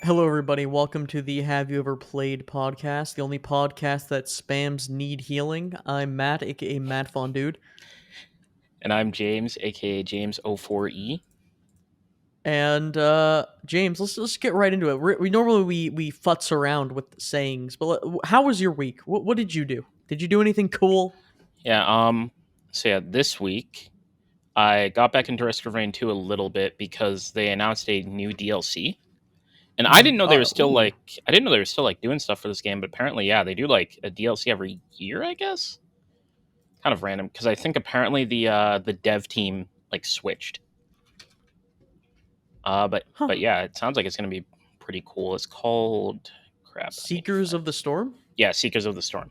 Hello, everybody. Welcome to the Have You Ever Played podcast, the only podcast that spams need healing. I'm Matt, aka Matt Fondude. And I'm James, aka James04E. And James, let's get right into it. We normally we futz around with sayings, but how was your week? What did you do? Did you do anything cool? Yeah, this week I got back into Risk of Rain 2 a little bit because they announced a new DLC. And I didn't know they were still Ooh. doing stuff for this game, but apparently yeah, they do like a DLC every year, I guess. Kind of random because I think apparently the dev team like switched. But Huh. yeah, it sounds like it's going to be pretty cool. It's called crap. I need to Seekers find. of the Storm? Yeah, Seekers of the Storm.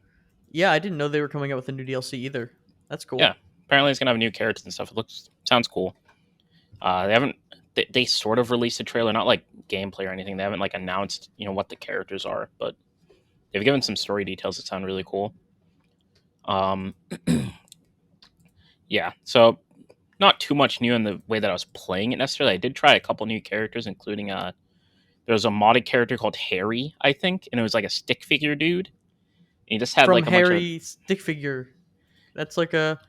Yeah, I didn't know they were coming out with a new DLC either. That's Yeah, cool. apparently it's going to have new characters and stuff. It sounds cool. They haven't. They sort of released a trailer, not like gameplay or anything. They haven't like announced what the characters are, but they've given some story details that sound really cool. Um, yeah. So not too much new in the way that I was playing it necessarily. I did try a couple new characters, including there was a modded character called Harry, I think, and it was like a stick figure dude. And he just had From like a bunch of. Harry Stick Figure. That's like a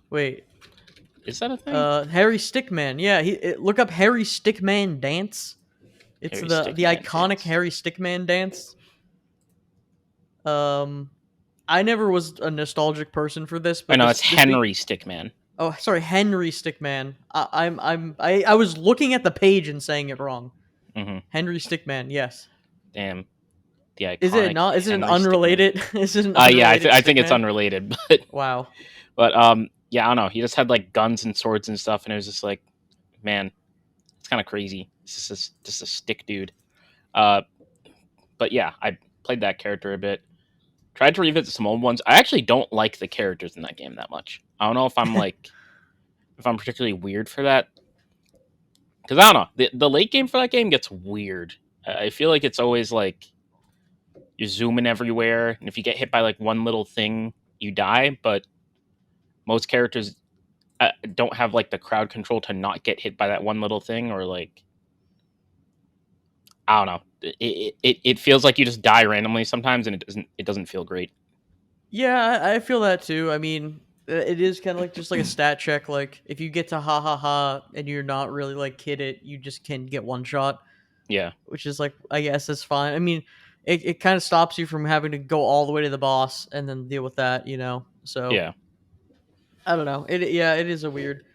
wait. Is that a thing? Harry Stickman. Yeah, look up Harry Stickman dance. It's Harry the Stickman iconic dance. Harry Stickman dance. Um, I never was a nostalgic person for this, I but know this it's this be Henry Stickman. oh sorry Henry Stickman. I was looking at the page and saying it wrong. Mm-hmm. Henry Stickman. Yes. Damn, the Is it iconic not? Is it an Henry Stickman. unrelated? Is it an Yeah, unrelated I think it's Stickman? unrelated, but Wow. yeah, I don't know. He just had like guns and swords and stuff, and it was just like, man, it's kind of crazy. It's just a stick dude. Uh, but yeah, I played that character a bit. Tried to revisit some old ones. I actually don't like the characters in that game that much. I don't know if I'm particularly weird for that because I don't know. The late game for that game gets weird. I feel like it's always like you're zooming everywhere, and if you get hit by like one little thing, you die. But most characters don't have like the crowd control to not get hit by that one little thing, or like I don't know. It feels like you just die randomly sometimes, and it doesn't feel great. Yeah, I feel that too. I mean, it is kind of like just like a stat check. Like if you get to ha ha ha and you're not really like hit it, you just can get one shot, Yeah, which is like I guess is fine. I mean, it kind of stops you from having to go all the way to the boss and then deal with that, you know. So yeah. I don't know. It is a weird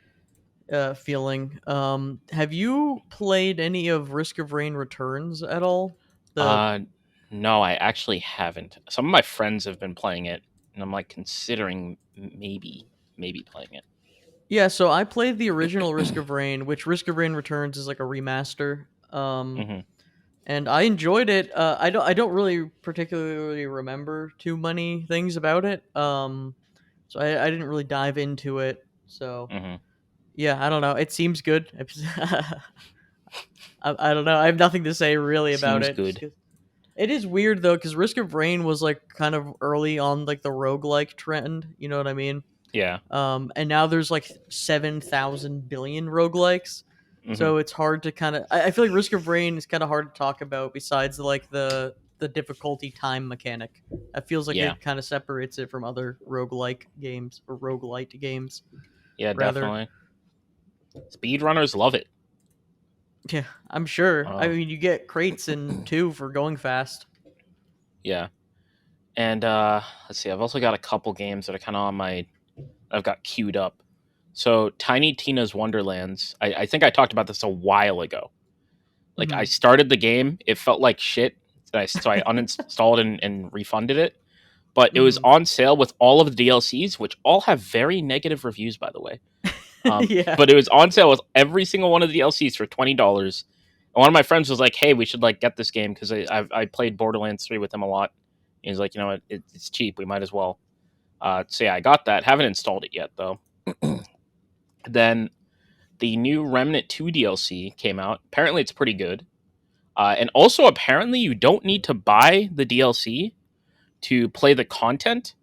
feeling. Have you played any of Risk of Rain Returns at all? The Uh, no, I actually haven't. Some of my friends have been playing it, and I'm like considering maybe playing it. Yeah, so I played the original Risk of Rain, which Risk of Rain Returns is like a remaster. Hmm. And I enjoyed it. I don't really particularly remember too many things about it. So I didn't really dive into it. So Hmm. yeah, I don't know. It seems good. I don't know. I have nothing to say really about Seems it. good. It is weird though, because Risk of Rain was like kind of early on like the roguelike trend. You know what I mean? Yeah. And now there's like 7,000 billion roguelikes. Hmm. So it's hard to kind of. I feel like Risk of Rain is kind of hard to talk about besides like the difficulty time mechanic. It feels like Yeah. it kind of separates it from other roguelike games or roguelite games, Yeah. rather. Definitely. Speedrunners love it. Yeah, I'm sure. I Oh, mean, you get crates in two for going fast. yeah. And let's see. I've also got a couple games that are kind of on my. I've got queued up. So Tiny Tina's Wonderlands. I think I talked about this a while ago. Like I Hmm. started the game, it felt like shit. So I uninstalled and refunded it. But it was Hmm. on sale with all of the DLCs, which all have very negative reviews, by the way. Yeah. But it was on sale with every single one of the DLCs for $20. And one of my friends was like, "Hey, we should like get this game because I played Borderlands 3 with him a lot." And he's like, "You know what? It's cheap. We might as well." So yeah, I got that. Haven't installed it yet though. Then the new Remnant 2 DLC came out. Apparently, it's pretty good. And also, apparently, you don't need to buy the DLC to play the content,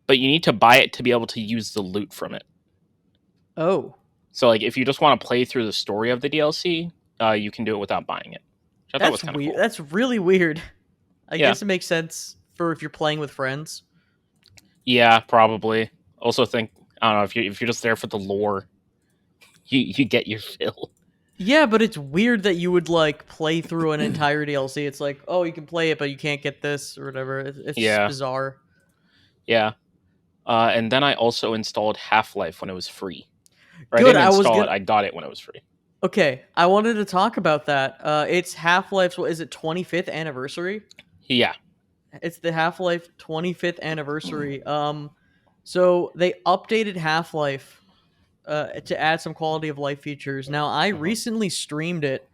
but you need to buy it to be able to use the loot from it. Oh. So, like, if you just want to play through the story of the DLC, you can do it without buying it, which I thought was That's kind of weird. cool. That's really weird. I Yeah, guess it makes sense for if you're playing with friends. yeah, probably. Also, think I don't know if you're just there for the lore, you get your fill. Yeah, but it's weird that you would like play through an entire DLC. It's like, oh, you can play it, but you can't get this or whatever. It's just Yeah, bizarre. yeah. And then I also installed Half Life when it was free. Or I Good. didn't I was install it; gonna. I got it when it was free. Okay, I wanted to talk about that. It's Half Life's. What is it? 25th anniversary. Yeah. It's the Half Life 25th anniversary. So they updated Half Life to add some quality of life features. Now I Uh-huh. recently streamed it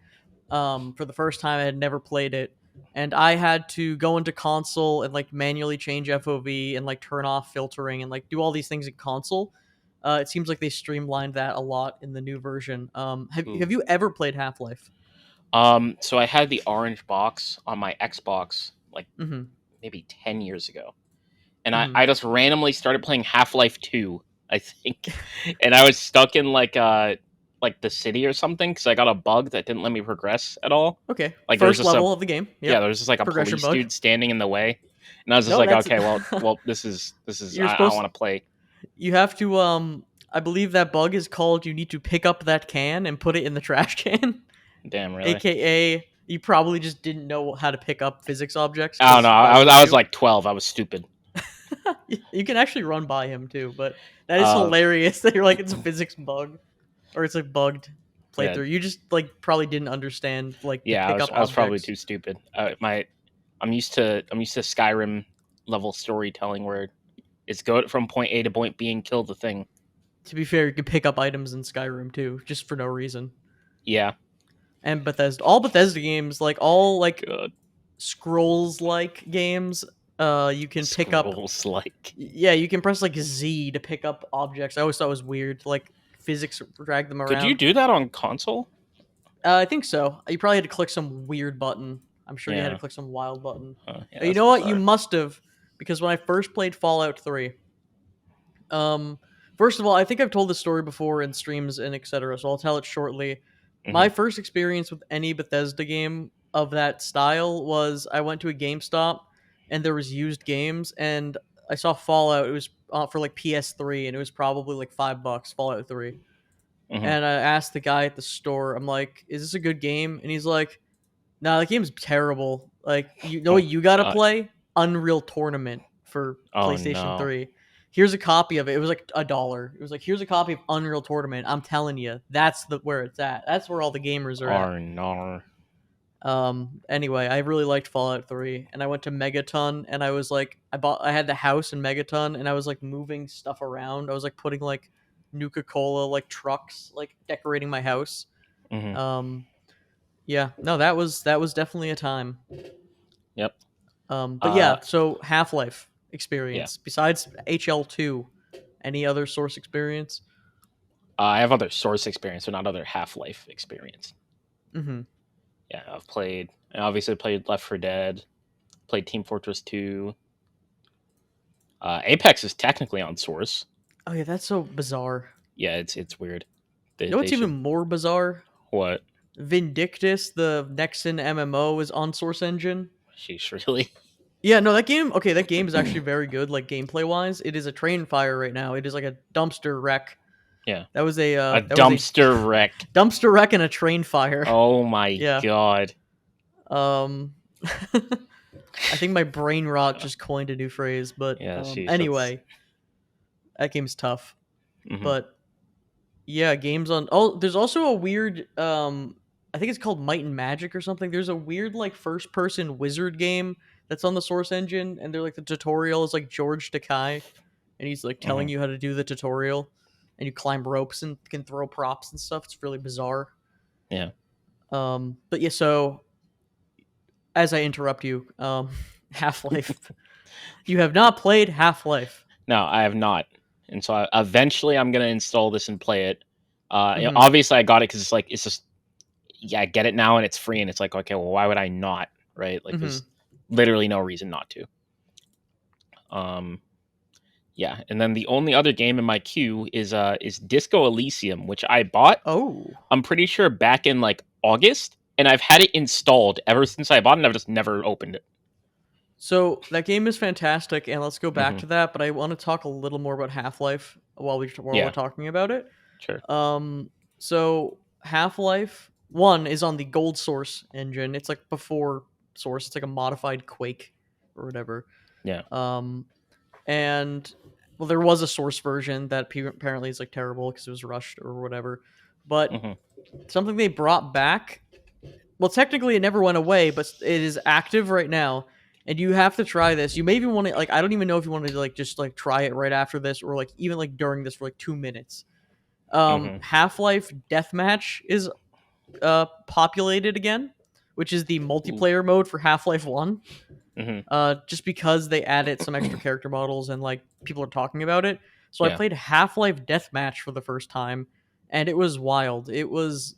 for the first time. I had never played it, and I had to go into console and like manually change FOV and like turn off filtering and like do all these things in console. It seems like they streamlined that a lot in the new version. Have Ooh. you ever played Half Life? So I had the orange box on my Xbox like Mm-hmm. maybe 10 years ago, and I, Mm-hmm. I just randomly started playing Half Life 2, I think, and I was stuck in like the city or something because I got a bug that didn't let me progress at all. Okay, Like there was first just a level of the game. yeah, Yep, there was just like a progression police bug. dude standing in the way, and I was just No, like, that's okay, well, this is you're I don't supposed. want to play. You have to. I believe that bug is called. You need to pick up that can and put it in the trash can. Damn, really? AKA, you probably just didn't know how to pick up physics objects I don't know. because why I would was you? like 12. I was stupid. You can actually run by him too, but that is Uh, hilarious that you're like it's a physics bug or it's a bugged yeah, playthrough. You just like probably didn't understand like to yeah. pick up I was probably objects. too stupid. I'm used to Skyrim level storytelling where it's go from point A to point B and kill the thing. To be fair, you can pick up items in Skyrim too, just for no reason. Yeah, And Bethesda, all Bethesda games, like all like good scrolls like games, you can pick up. scrolls like. Yeah, you can press like Z to pick up objects. I always thought it was weird, to, like physics drag them Could you around. do that on console? I think so. You probably had to click some weird button. I'm sure you had to Yeah, click some wild button. yeah. You That's know what? You bizarre. must have, because when I first played Fallout 3, um, first of all, I think I've told this story before in streams and etc. So I'll tell it shortly. Hmm. My first experience with any Bethesda game of that style was I went to a GameStop and there was used games and I saw Fallout. It was for like PS3 and it was probably like $5. Fallout 3. Hmm. And I asked the guy at the store, I'm like, "Is this a good game?" And he's like, "Nah, the game's terrible. Like, you know Oh what you gotta God. play? Unreal Tournament for Oh PlayStation no. 3. Here's a copy of it. It was like $1. It was like, here's a copy of Unreal Tournament. I'm telling you, that's the where it's at. That's where all the gamers are at." Oh no. Anyway, I really liked Fallout 3, and I went to Megaton, and I was like, I had the house in Megaton, and I was like moving stuff around. I was like putting like Nuka Cola like trucks, like decorating my house. Hmm. Um, yeah, no, that was definitely a time. Yep. But Uh. yeah, so Half Life Yeah. experience besides HL2, any other source experience? I have other Source experience, but not other Half Life experience. Mm-hmm. Yeah, I obviously played Left 4 Dead, played Team Fortress 2. Apex is technically on Source. Oh yeah, that's so bizarre. Yeah, it's weird. You know They what's even should more bizarre? what? Vindictus, the Nexon MMO, is on Source Engine. Sheesh, really? Yeah, no, that game. Okay, that game is actually very good, like gameplay wise. It is a train fire right now. It is like a dumpster wreck. Yeah, That was a a that was a dumpster wreck. dumpster wreck and a train fire. Oh my Yeah. god. Um, I think my brain rot just coined a new phrase, but Yeah, sheesh. That's. anyway, that game's tough. Hmm. But yeah, games on. Oh, there's also a weird. I think it's called Might and Magic or something. There's a weird like first person wizard game that's on the Source Engine, and they're like the tutorial is like George Takai, and he's like telling Hmm. you how to do the tutorial, and you climb ropes and can throw props and stuff. It's really bizarre. Yeah. But yeah, so as I interrupt you, Half Life. You have not played Half Life. No, I have not, and so eventually I'm gonna install this and play it. Mm-hmm. Obviously I got it because it's just yeah, I get it now and it's free, and it's like okay, well, why would I not? Right? Like Mm-hmm. there's literally no reason not to. Um, Yeah, and then the only other game in my queue is Disco Elysium, which I bought. Oh. I'm pretty sure back in like August, and I've had it installed ever since I bought it, and I've just never opened it. So that game is fantastic, and let's go back Hmm. to that. But I want to talk a little more about Half Life while we're Yeah, talking about it. sure. So Half Life One is on the Gold Source engine. It's like before Source. It's like a modified Quake or whatever. Yeah. Um, and well, there was a Source version that apparently is like terrible because it was rushed or whatever. But Hmm. something they brought back. Well, technically, it never went away, but it is active right now. And you have to try this. You may even want to like. I don't even know if you want to like just like try it right after this or like even like during this for like 2 minutes. Hmm. Half Life Deathmatch is populated again, which is the Ooh. multiplayer mode for Half Life One. Hmm. Just because they added some extra character models and like people are talking about it. So I Yeah. played Half Life Deathmatch for the first time, and it was wild. It was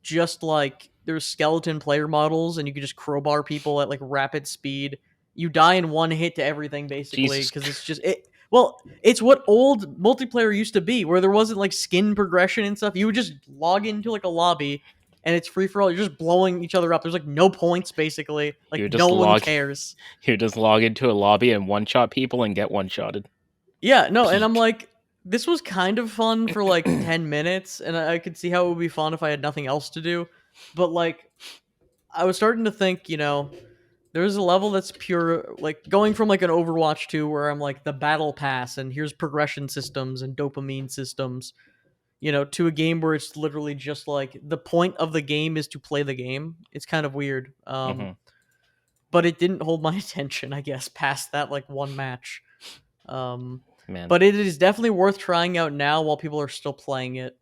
just like there's skeleton player models, and you could just crowbar people at like rapid speed. You die in one hit to everything basically Jesus. because it's just it. Well, it's what old multiplayer used to be, where there wasn't like skin progression and stuff. You would just log into like a lobby, and it's free for all. You're just blowing each other up. There's like no points basically. You Like would no just one log. cares. You would just log into a lobby and one shot people and get one shotted. Yeah, no, and I'm Peak. like, this was kind of fun for like 10 minutes, and I could see how it would be fun if I had nothing else to do. But like, I was starting to think, there's a level that's pure, like going from like an Overwatch 2 where I'm like the battle pass and here's progression systems and dopamine systems, to a game where it's literally just like the point of the game is to play the game. It's kind of weird. Hmm. But it didn't hold my attention, I guess, past that like one match. Um, Man. but it is definitely worth trying out now while people are still playing it.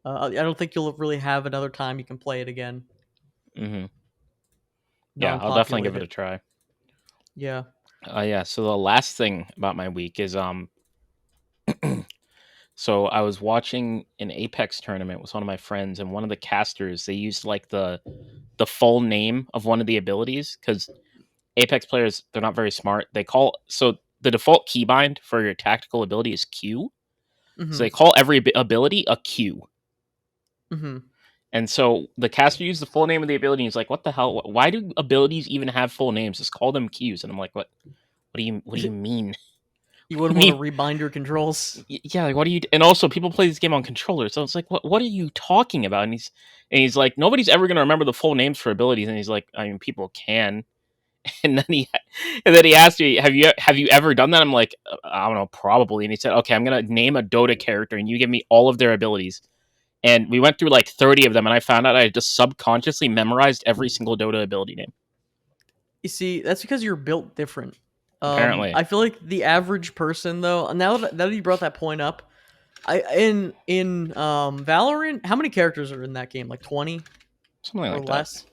I don't think you'll really have another time you can play it again, Hmm. Yeah, I'll definitely give it a non-populated. try. Yeah. Yeah. So the last thing about my week is So I was watching an Apex tournament with one of my friends, and one of the casters they used like the full name of one of the abilities because Apex players they're not very smart. They call so the default keybind for your tactical ability is Q. So Mm-hmm. they call every ability a Q. Mm-hmm. And so the caster used the full name of the ability. And he's like, "What the hell? Why do abilities even have full names? Just call them Qs." And I'm like, "What? What do you mean? You What do wouldn't you want to mean? rebind your controls. Yeah, like what do you?" And also, people play this game on controllers, so it's like, what are you talking about? And he's like, nobody's ever gonna remember the full names for abilities. And he's like, I mean, people can. And then he asked me, have you ever done that? I'm like, I don't know, probably. And he said, okay, I'm gonna name a Dota character, and you give me all of their abilities. And we went through like 30 of them, and I found out I just subconsciously memorized every single Dota ability name. You see, that's because you're built different. Apparently, I feel like the average person, though, now that you brought that point up, I in Valorant, how many characters are in that game? Like 20 something or like that. less.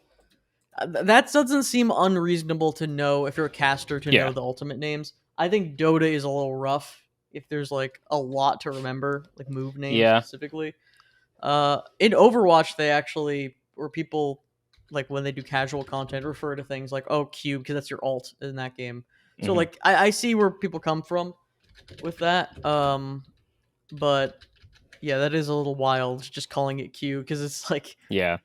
That doesn't seem unreasonable to know if you're a caster to Yeah. know the ultimate names. I think Dota is a little rough if there's like a lot to remember, like move names Yeah. specifically. In Overwatch, they actually, or people like when they do casual content, refer to things like Q because that's your alt in that game. So Hmm. like I see where people come from with that. But yeah, that is a little wild just calling it Q because it's like Yeah.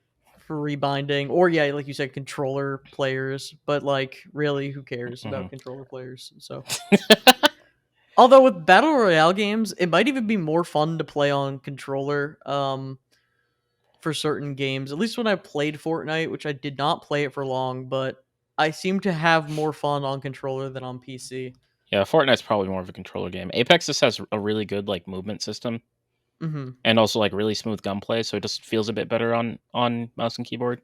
for rebinding, or yeah, like you said, controller players. But like, really, who cares Hmm. about controller players? So, although with battle royale games, it might even be more fun to play on controller. For certain games, at least when I played Fortnite, which I did not play it for long, but I seem to have more fun on controller than on PC. Yeah, Fortnite's probably more of a controller game. Apex just has a really good like movement system Hmm. and also like really smooth gunplay, so it just feels a bit better on mouse and keyboard.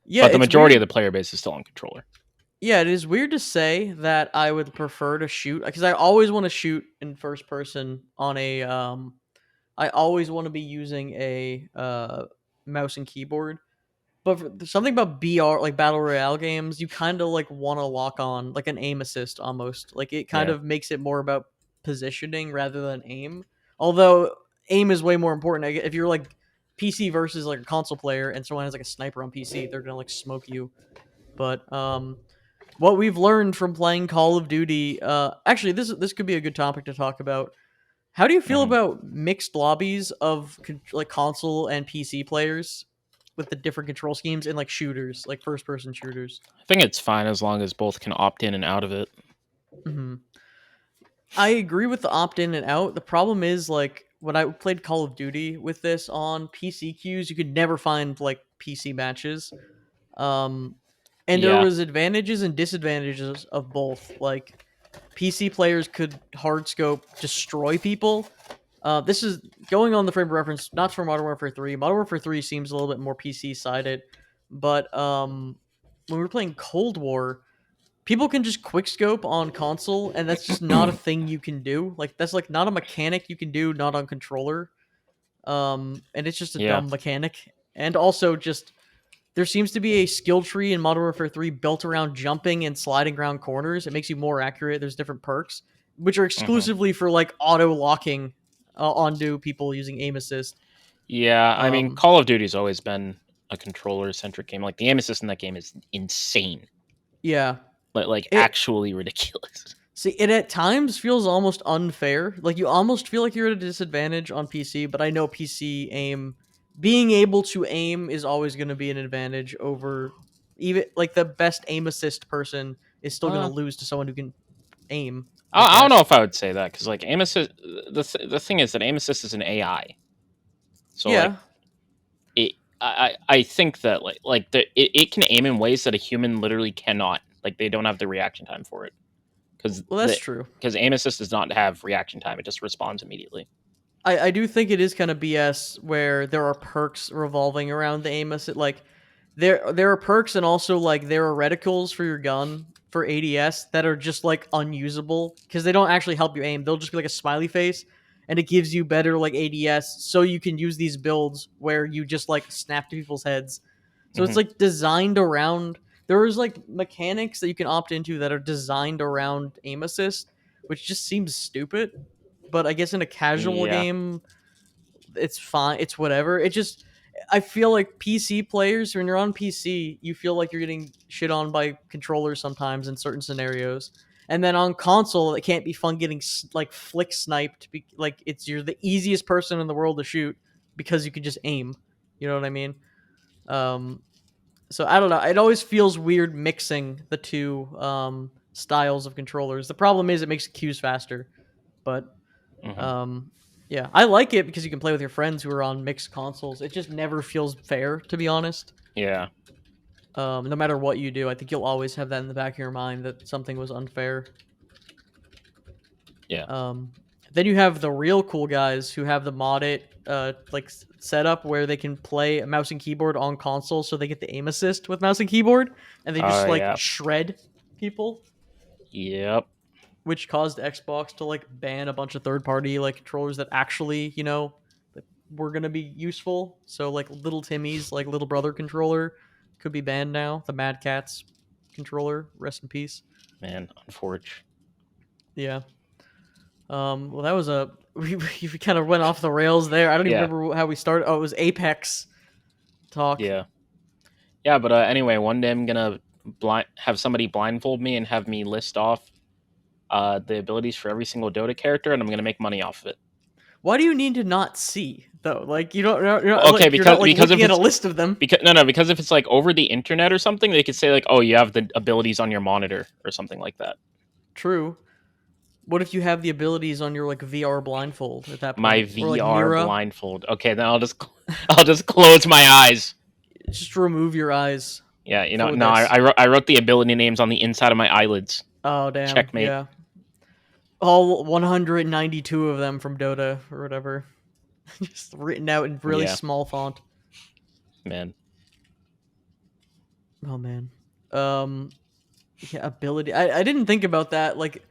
Yeah, But the it's majority of the weird. player base is still on controller. Yeah, it is weird to say that I would prefer to shoot because I always want to shoot in first person on a I always want to be using a mouse and keyboard. But something about BR like battle royale games, you kind of like want to lock on like an aim assist almost. Like it kind Yeah. of makes it more about positioning rather than aim. Although aim is way more important. If you're like PC versus like a console player and someone has like a sniper on PC, they're gonna like smoke you. But what we've learned from playing Call of Duty, actually this could be a good topic to talk about. How do you feel Hmm. about mixed lobbies of like console and PC players? with the different control schemes in like shooters, like first person shooters. I think it's fine as long as both can opt in and out of it. Hmm. I agree with the opt in and out. The problem is like when I played Call of Duty with this on PC queues, you could never find like PC matches. Um, and there Yeah. was advantages and disadvantages of both. Like PC players could hard scope destroy people. This is going on the frame of reference, not for Modern Warfare 3. Modern Warfare 3 seems a little bit more PC sided, but when we were playing Cold War, people can just quickscope on console, and that's just not a thing you can do. Like that's like not a mechanic you can do, not on controller. And it's just a Yeah. dumb mechanic. And also, just there seems to be a skill tree in Modern Warfare 3 built around jumping and sliding around corners. It makes you more accurate. There's different perks, which are Hmm. exclusively for like auto locking onto people using aim assist. Yeah. I mean, Um, Call of Duty's always been a controller centric game. Like the aim assist in that game is insane. yeah, Like it actually ridiculous. see it at times feels almost unfair. Like you almost feel like you're at a disadvantage on PC, but I know PC aim being able to aim is always going to be an advantage over even like the best aim assist person is still going Uh, to lose to someone who can aim, I I don't know guess. if I would say that because like aim assist. The thing is that aim assist is an AI. So like Yeah. it. I think that it can aim in ways that a human literally cannot. Like they don't have the reaction time for it because Well, that's true. aim assist does not have reaction time. It just responds immediately. I do think it is kind of BS where there are perks revolving around the aim assist. Like there are perks and also like there are reticles for your gun for ADS that are just like unusable because they don't actually help you aim. They'll just be like a smiley face and it gives you better like ADS so you can use these builds where you just like snap to people's heads. So it's Hmm. like designed around there's like mechanics that you can opt into that are designed around aim assist, which just seems stupid. But I guess in a casual Yeah. game, it's fine. It's whatever. It just I feel like PC players when you're on PC, you feel like you're getting shit on by controllers sometimes in certain scenarios. And then on console, it can't be fun getting like flick sniped. Like you're the easiest person in the world to shoot because you can just aim. You know what I mean? Um, so I don't know. It always feels weird mixing the two styles of controllers. The problem is it makes queues faster, but Hmm. um, yeah, I like it because you can play with your friends who are on mixed consoles. It just never feels fair, to be honest. Yeah. No matter what you do, I think you'll always have that in the back of your mind that something was unfair. Yeah. Um, then you have the real cool guys who have the modded like setup where they can play a mouse and keyboard on console, so they get the aim assist with mouse and keyboard, and they just like Yeah. shred people, Yep. which caused Xbox to like ban a bunch of third party like controllers that actually that were gonna be useful. So like little Timmy's like little brother controller could be banned now. The Mad Catz controller, rest in peace. Man, unfortunate. Yeah. Well, that was a we kind of went off the rails there. I don't even Yeah. remember how we started. Oh, it was Apex talk. Yeah. Yeah, but anyway, one day I'm gonna have somebody blindfold me and have me list off the abilities for every single Dota character, and I'm gonna make money off of it. Why do you need to not see though? Like Well, okay, you're not like because if looking at a it's list of them. because if it's like over the internet or something, they could say like, oh, you have the abilities on your monitor or something like that. True. What if you have the abilities on your like VR blindfold at that My point, or like VR Mira? blindfold. Okay, then I'll just close my eyes. Just remove your eyes Yeah, for no, this. I wrote the ability names on the inside of my eyelids. Oh damn, Checkmate. yeah. All 192 of them from Dota or whatever, just written out in really Yeah, small font. man. Oh man. Um, yeah, ability. I didn't think about that. Like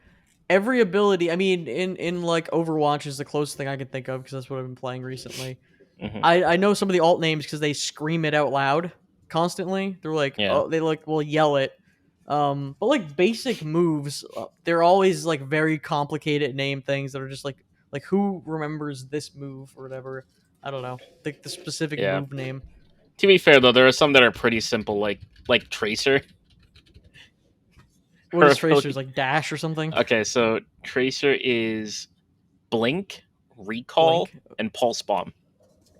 every ability. I mean, in like Overwatch is the closest thing I can think of because that's what I've been playing recently. Hmm. I know some of the alt names because they scream it out loud constantly. They're like, Yeah, oh, they like will yell it. But like basic moves, they're always like very complicated name things that are just like who remembers this move or whatever. I don't know the specific yeah. move name. To be fair though, there are some that are pretty simple, like Tracer. What Her is Tracer's ability. like dash or something? Okay, so Tracer is Blink, Recall, Blink. and Pulse Bomb.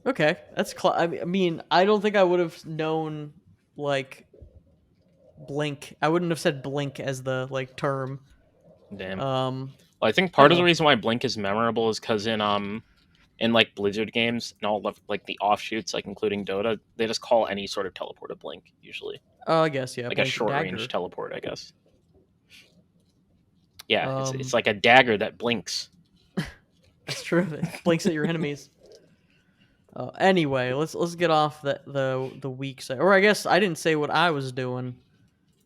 Okay, that's I mean, I don't think I would have known like blink. I wouldn't have said blink as the like term. Damn. Um, Well, I think I don't part of the know. reason why Blink is memorable is because in like Blizzard games and all of like the offshoots, like including Dota, they just call any sort of teleport a blink usually, I guess yeah, like a blink short range dagger. teleport, I guess. Yeah, it's Um, like a dagger that blinks. that's true. It blinks at your enemies. Anyway, let's get off the weak side. Or I guess I didn't say what I was doing.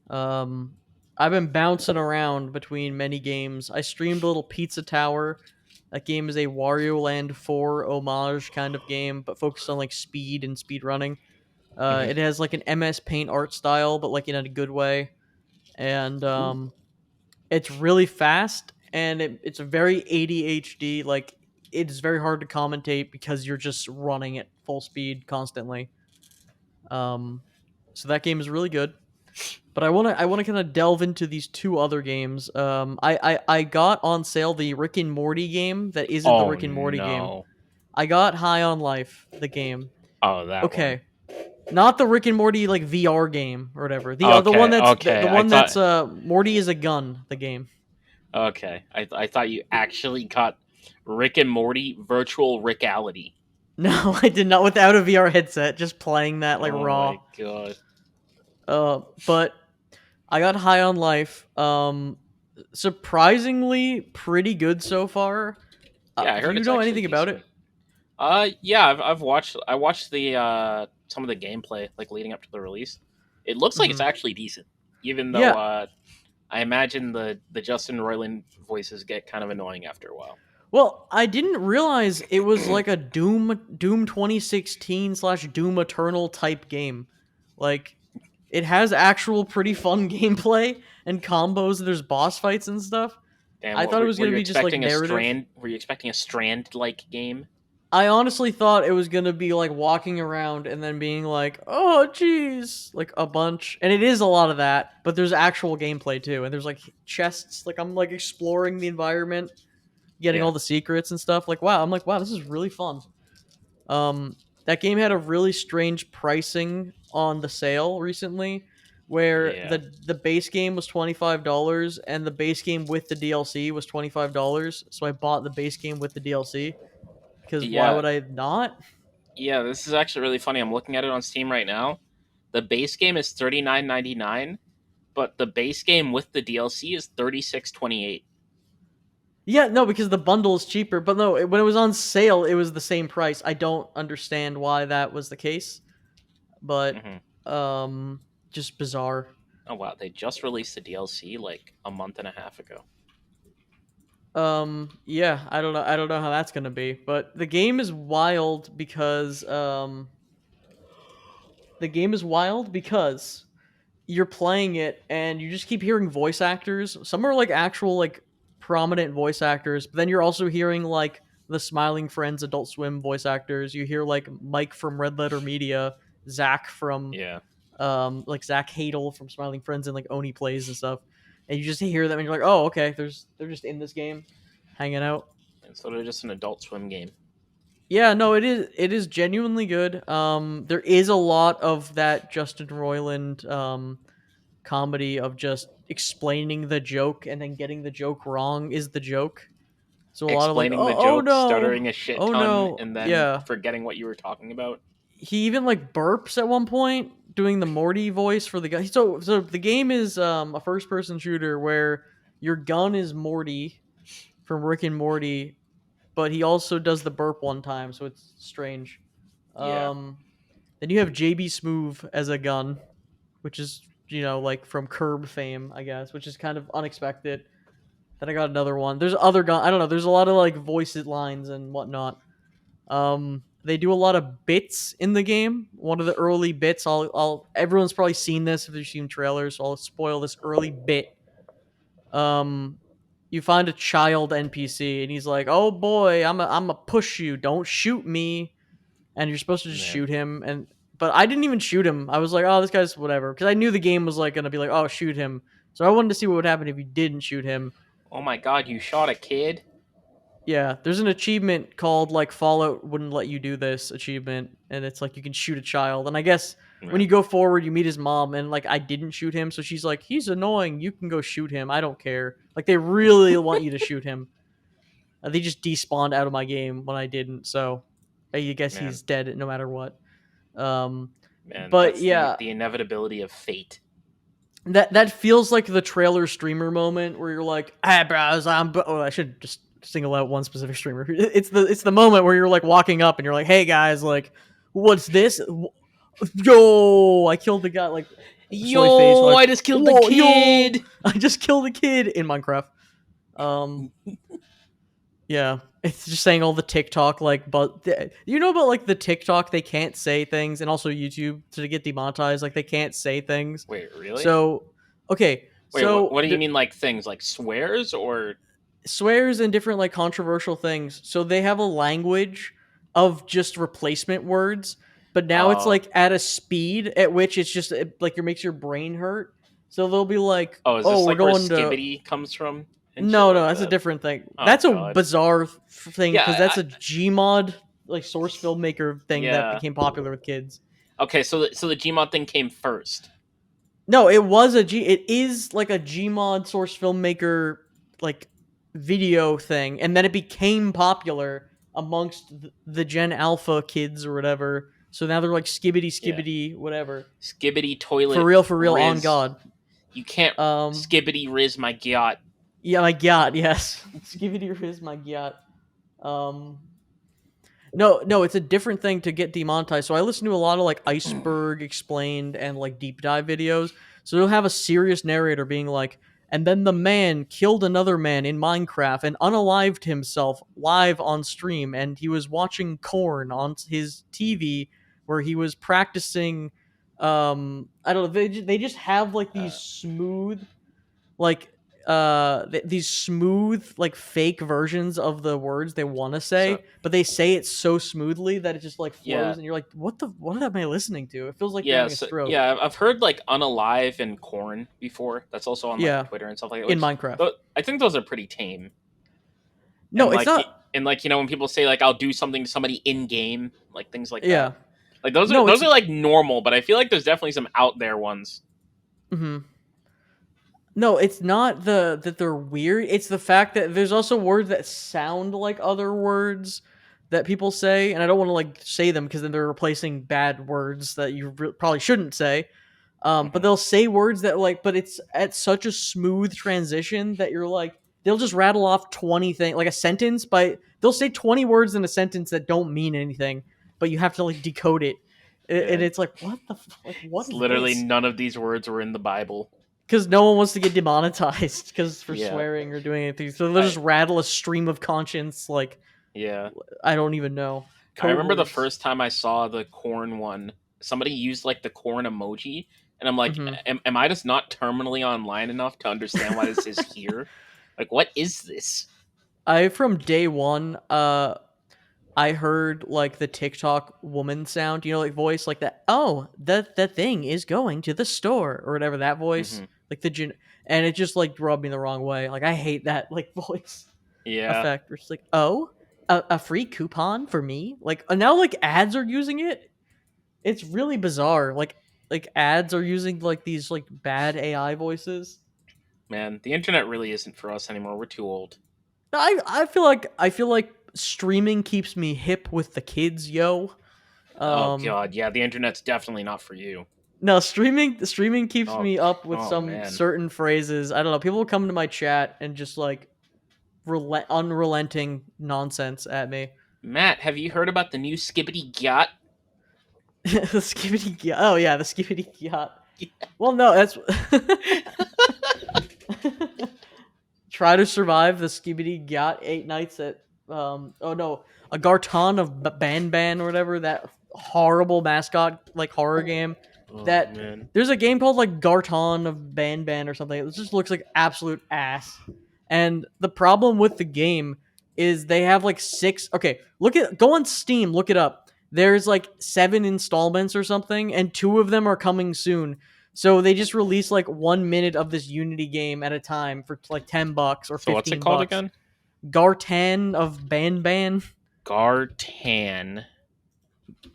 Um, I've been bouncing around between many games. I streamed a little Pizza Tower. That game is a Wario Land 4 homage kind of game, but focused on like speed and speed running. Hmm. It has like an MS Paint art style, but like in a good way, and it's really fast and it's a very ADHD. Like it's very hard to commentate because you're just running at full speed constantly. Um, so that game is really good. But I wanna kind of delve into these two other games. I got on sale the Rick and Morty game that isn't the Oh Rick and Morty game. no! I got High on Life, the game. Oh, that one. Okay, not the Rick and Morty like VR game or whatever. The one Okay, that's the okay. I one that's thought. Morty is a gun. The game. Okay, I thought you actually got Rick and Morty virtual reality. No, I did not without a VR headset. Just playing that like Oh my raw. god. But I got High on Life. Surprisingly pretty good so far. Yeah, I Do heard you it's know actually anything about decent. it? Yeah, I've watched. I watched the some of the gameplay like leading up to the release. It looks like it's Hmm. actually decent, even though Yeah. I imagine the Justin Roiland voices get kind of annoying after a while. Well, I didn't realize it was like a Doom 2016 slash Doom Eternal type game. Like it has actual pretty fun gameplay and combos. There's boss fights and stuff. And I what thought it was were gonna you be just like expecting a narrative. strand? Were you expecting a strand like game? I honestly thought it was gonna be like walking around and then being like, "Oh, jeez," like a bunch, and it is a lot of that. But there's actual gameplay too, and there's like chests. Like I'm like exploring the environment, getting Yeah, all the secrets and stuff. Like wow, I'm like wow, this is really fun. That game had a really strange pricing on the sale recently, where yeah, the base game was $25 and the base game with the DLC was $25. So I bought the base game with the DLC because why yeah, would I not? yeah. This is actually really funny. I'm looking at it on Steam right now. The base game is $39.99, but the base game with the DLC is $36.28. Yeah, no, because the bundle is cheaper. But no, when it was on sale, it was the same price. I don't understand why that was the case, but Mm-hmm. um, just bizarre. Oh wow, they just released the DLC like a month and a half ago. Yeah, I don't know how that's gonna be, but the game is wild because the game is wild because you're playing it and you just keep hearing voice actors. Some are like actual like prominent voice actors, but then you're also hearing like the Smiling Friends Adult Swim voice actors. You hear like Mike from Red Letter Media, Zach from Yeah, like Zach Hadel from Smiling Friends and like Oni Plays and stuff. And you just hear them and you're like, "Oh, okay, they're just in this game hanging out." and so they're just an Adult Swim game. Yeah, no, it is genuinely good. There is a lot of that Justin Roiland comedy of just explaining the joke and then getting the joke wrong is the joke. So a lot of like, Explaining the oh joke, no, stuttering a shit oh ton, no, and then yeah. forgetting what you were talking about. He even like burps at one point doing the Morty voice for the guy. So the game is a first person shooter where your gun is Morty from Rick and Morty, but he also does the burp one time, so it's strange. Yeah, Um, then you have JB Smoove as a gun, which is like from Curb fame, I guess, which is kind of unexpected. Then I got another one. There's other gun. I don't know. There's a lot of like voiced lines and whatnot. They do a lot of bits in the game. One of the early bits, everyone's probably seen this if they've seen trailers. So I'll spoil this early bit. Um, you find a child NPC and he's like, "Oh boy, I'm a push you. Don't shoot me." And you're supposed to just man. shoot him. But I didn't even shoot him. I was like, "Oh, this guy's whatever," because I knew the game was like gonna be like, "Oh, shoot him." So I wanted to see what would happen if you didn't shoot him. Oh my god, you shot a kid? Yeah, there's an achievement called like Fallout wouldn't let you do this achievement, and it's like you can shoot a child. And I guess when Yeah. you go forward, you meet his mom, and like I didn't shoot him, so she's like, he's annoying. You can go shoot him. I don't care. Like they really want you to shoot him. They just despawned out of my game when I didn't, so I guess Man, he's dead no matter what. Um, man, but that's the yeah, the inevitability of fate. that feels like the trailer streamer moment where you're like, "Ah, bros, oh, I should just single out one specific streamer. It's the moment where you're like walking up and you're like, "Hey guys, like, what's this? Yo, I killed the guy." Like, soy face, Yo, like, I just killed the "Whoa, yo, kid. I just killed a kid in Minecraft." Um, yeah, it's just saying all the TikTok like, but you know about like the TikTok they can't say things, and also YouTube to get demonetized, like they can't say things. Wait, really? So, okay, Wait, what? so What do you mean, like things like swears or? swears and different like controversial things. So they have a language of just replacement words, but now it's Oh, like at a speed at which it's just like it makes your brain hurt. So they'll be like, oh, is "Oh, this we're like where going to." skibbity comes from and shit No, no, like that's a that? different thing. Oh That's a God. bizarre thing Yeah, because that's a Gmod like source filmmaker thing that yeah. became popular with kids. Okay, so the Gmod thing came first. No, it was a G. It is like a Gmod source filmmaker like video thing, and then it became popular amongst the Gen Alpha kids or whatever. So now they're like skibbity Yeah, skibbity whatever. skibbity toilet For real, on riz. God. You can't Um, skibbity riz my gyat. yeah, my God, yes, skibbity is my God. Um, No, no, it's a different thing to get demonetized. So I listen to a lot of like Iceberg Explained and like deep dive videos. So they'll have a serious narrator being like, and then the man killed another man in Minecraft and unalived himself live on stream, and he was watching Corn on his TV where he was practicing. I don't know. They just have like these Uh, smooth like these smooth like fake versions of the words they want to so say, but they say it so smoothly that it just like yeah, flows and you're like, what am I listening to? It feels like you're yeah, having a so stroke. yeah. I've heard like unalive and corn before. That's also on like Yeah, Twitter and stuff like that. in Which Minecraft. I think those are pretty tame. No, it's not. And like when people say like I'll do something to somebody in game, like things like that. Yeah. Like those are No, those it's are like normal, but I feel like there's definitely some out there ones. mhm. No, it's not that they're weird. It's the fact that there's also words that sound like other words that people say, and I don't want to like say them because then they're replacing bad words that you probably shouldn't say. But Hmm. they'll say words that like, but it's at such a smooth transition that you're like, they'll just rattle off 20 things, like a sentence, but they'll say 20 words in a sentence that don't mean anything, but you have to like decode it. And Yeah, it's like, like, what it's is literally this? none of these words were in the Bible. Because no one wants to get demonetized because for Yeah, swearing or doing anything. So they'll I just rattle a stream of conscience, like, yeah. I don't even know. I Code remember the words. first time I saw the corn one. Somebody used like the corn emoji, and I'm like, Hmm. am I just not terminally online enough to understand why this is here? Like, what is this? I, from day one, I heard like the TikTok woman sound, like voice like that. Oh, the thing is going to the store or whatever that voice, Hmm. like and it just like rubbed me the wrong way. Like I hate that like voice Yeah, effect. Where it's like, oh, a free coupon for me. Like now, like ads are using it. It's really bizarre. Like ads are using like these like bad AI voices. man, the internet really isn't for us anymore. We're too old. I feel like streaming keeps me hip with the kids, yo. Oh Um, god, yeah, the internet's definitely not for you. No, streaming keeps Oh, me up with oh some man, certain phrases. I don't know. People will come to my chat and just like unrelenting nonsense at me. Matt, have you heard about the new Skibbity Gyat? The skibbity yacht. Oh yeah, the skibbity yacht. Well, no, that's try to survive the skibbity yacht 8 nights at oh no, a Garton of Ban or whatever, that horrible mascot like horror game. Oh That man, there's a game called like Garton of Ban or something. It just looks like absolute ass. And the problem with the game is they have like six. Okay, go on Steam, look it up. There's like 7 installments or something, and 2 of them are coming soon. So they just release like 1 minute of this Unity game at a time for like $10 or so what's it fifteen called bucks. again? Gartan of Ban. Gartan.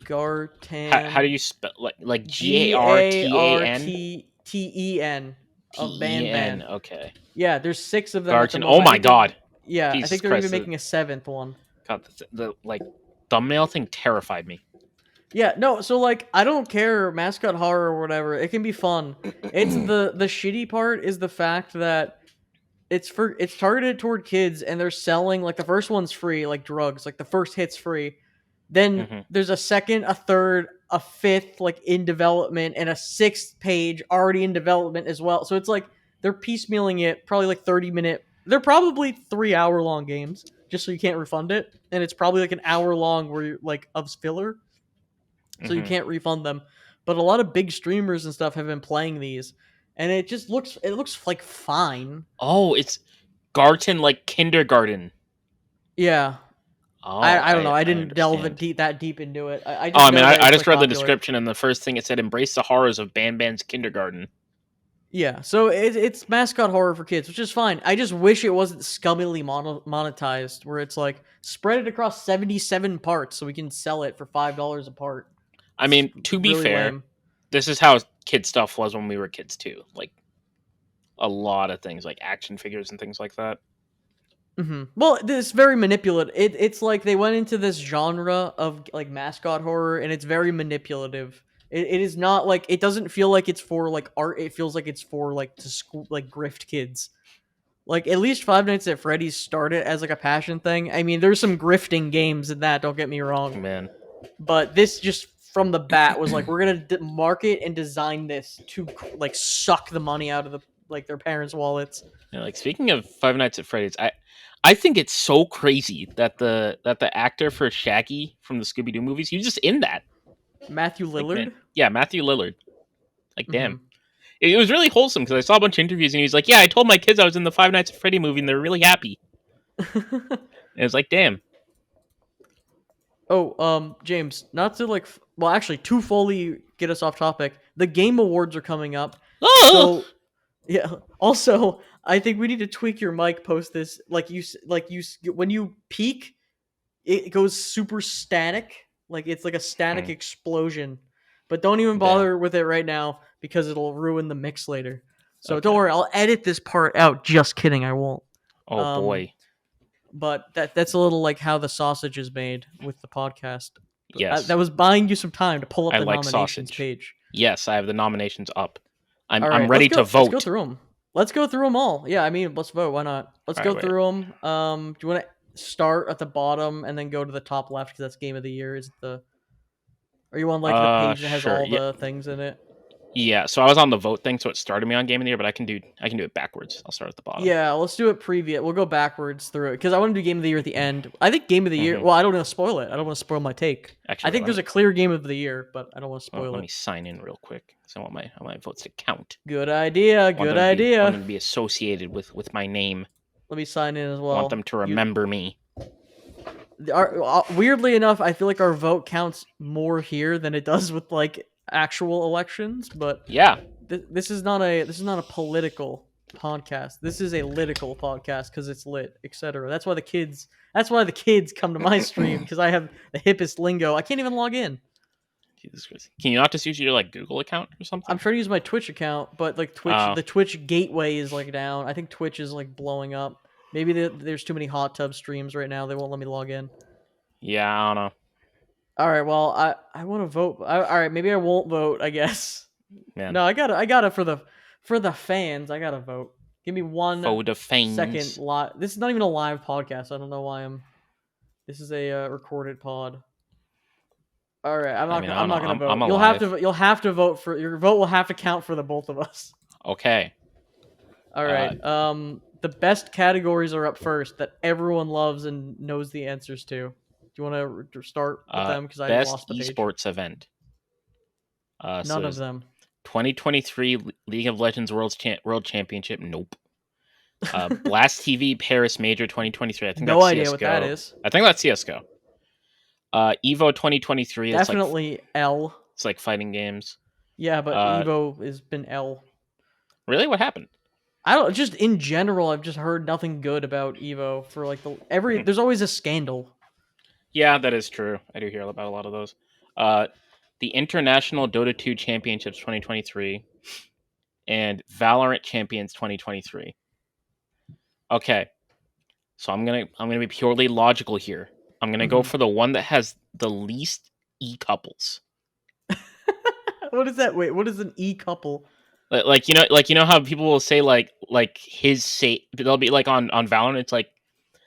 How do Gartan. you spell like G A R Gartan? T T E N of Ten. Ban. Okay. Yeah, there's 6 of them at the Gartan. Oh moment. I my think they're god. yeah, I Jesus think they're even Christ. making a 7th one. God, the like thumbnail thing terrified me. Yeah, no, so like I don't care mascot horror or whatever. It can be fun. It's the shitty part is the fact that it's targeted toward kids and they're selling like the first one's free like drugs, like the first hit's free. Then Hmm. there's a second, a third, a fifth like in development and a sixth page already in development as well. So it's like they're piecemealing it, probably like 30-minute. They're probably 3-hour long games just so you can't refund it, and it's probably like an hour long where you're like of filler so you Hmm. can't refund them. But a lot of big streamers and stuff have been playing these, and it looks like fine. Oh, it's Garten like kindergarten. Yeah, Oh, I don't know. I I didn't delve understand. that deep into it. I Oh, just I mean, know that I it's just like read the popular. description, and the first thing it said, "Embrace the horrors of Ban Ban's kindergarten." Yeah, so it's mascot horror for kids, which is fine. I just wish it wasn't scummily monetized, where it's like spread it across 77 parts so we can sell it for $5 a part. I It's mean, to be really fair, lame. this is how kid stuff was when we were kids too. Like a lot of things, like action figures and things like that. Well, it's very manipulative. It's like they went into this genre of like mascot horror, and it's very manipulative. It is not like it doesn't feel like it's for like art. It feels like it's for like to school like grift kids. Like at least Five Nights at Freddy's started as like a passion thing. I mean, there's some grifting games in that. Don't get me wrong, Man, but this just from the bat was like we're gonna market and design this to like suck the money out of the like their parents' wallets. yeah, like speaking of Five Nights at Freddy's, I think it's so crazy that the actor for Shaggy from the Scooby Doo movies, he was just in that. Matthew Like, man, Lillard. yeah, Matthew Lillard. Like, damn. hmm It was really wholesome because I saw a bunch of interviews and he was like, "Yeah, I told my kids I was in the Five Nights at Freddy movie and they're really happy." And it was like, "Damn." Oh, James, not to like, well, actually, to fully get us off topic, the Game Awards are coming up. Oh, So, yeah. Also, I think we need to tweak your mic post this. When you peak, it goes super static. Like it's like a static hmm, explosion. But don't even damn. bother with it right now because it'll ruin the mix later. So don't Okay. worry, I'll edit this part out. Just kidding, I won't. Oh Um, boy. but that's a little like how the sausage is made with the podcast. Yes, That was buying you some time to pull up I the like nominations sausage. page. Yes, I have the nominations up. All I'm right, let's ready to go. Let's go vote. through them. Let's go through them all. Yeah, I mean, let's vote. Why not? Let's All right, go wait. through them. Do you want to start at the bottom and then go to the top left because that's game of the year? Is it the? Are you on like the page that has Sure. all Yeah, the things in it? yeah. So I was on the vote thing, so it started me on Game of the Year, but I can do it backwards. I'll start at the bottom. Yeah, let's do it previous. We'll go backwards through it because I want to do game of the year at the end. I think game of the year. Hmm. Well, I don't want to spoil it. I don't want to spoil my take. I Actually, think there's a clear game of the year, but I don't want to spoil let it. me sign in real quick because I want my votes to count. Good idea. I want Good them to be I want idea. them to be associated with my name. Let me sign in as I want well. them to You remember me. weirdly enough, I feel like our vote counts more here than it does with like actual elections. But Yeah. this is not a political podcast. This is a litical podcast because it's lit, etc. That's why the kids come to my stream because I have the hippest lingo. I can't even log in. Jesus Christ. Can you not just use your like Google account or I'm something? trying to use my Twitch account, but like Oh, the Twitch gateway is like down. I think Twitch is like blowing up. Maybe there's too many hot tub streams right now. They won't let me log in. yeah. I don't know, All right, well, I want to vote. All right, maybe I won't vote. I guess. man. No, I gotta for the fans. I gotta vote. Give me one Foe second. Fanes. This is not even a live podcast. I don't know why I'm. This is a recorded pod. All right, I'm I not. mean, Gonna, I I'm don't know. not gonna I'm vote. You'll have alive. to. You'll have to vote for your vote. Will have to count for the both of us. Okay. All Uh, right. The best categories are up first that everyone loves and knows the answers to. Do you want to start with them? Because I best lost the page. esports event. So None of there's them. 2023 League of Legends World Championship. Nope. Blast TV Paris Major 2023. I think No that's idea what that CS:GO. is. I think that's CS:GO. Evo 2023. Definitely L. It's like fighting games. Yeah, but Uh, Evo has been L. really, what happened? I don't just in general. I've just heard nothing good about Evo for like the every. There's always a scandal. Yeah, that is true. I do hear about a lot of those. Uh, the International Dota 2 Championships 2023 and Valorant Champions 2023. Okay, so I'm gonna be purely logical here. I'm gonna go Mhm. for the one that has the least e couples. What is that? Wait, what is an e couple? Like you know how people will say like his say they'll be like on Valorant. It's like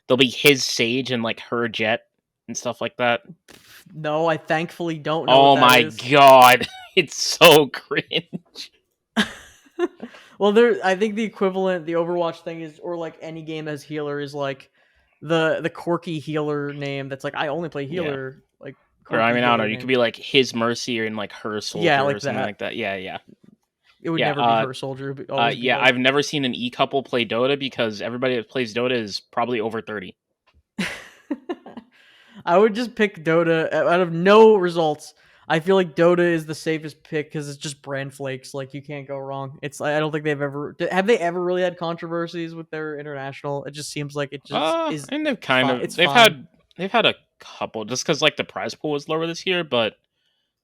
they'll be his Sage and like her Jet and stuff like that. No, I thankfully don't know what Oh that my is. god, it's so cringe. Well, there. I think the equivalent, the Overwatch thing is, or like any game as healer is like the quirky healer name. That's like I only play Yeah. healer. Like Or I quirky mean, I don't know. healer You could name. be like his Mercy or in like her Yeah, Soldier or like something like that. that. Yeah, yeah, It would yeah. never be her soldier. It would always be Yeah. like. I've never seen an e couple play Dota because everybody that plays Dota is probably over 30. I would just pick Dota out of no results. I feel like Dota is the safest pick because it's just brand flakes. Like you can't go wrong. It's I don't think they've ever have they ever really had controversies with their international. It just seems like it just is And they've kind fine. of It's fine. they've had a couple just because like the prize pool was lower this year, but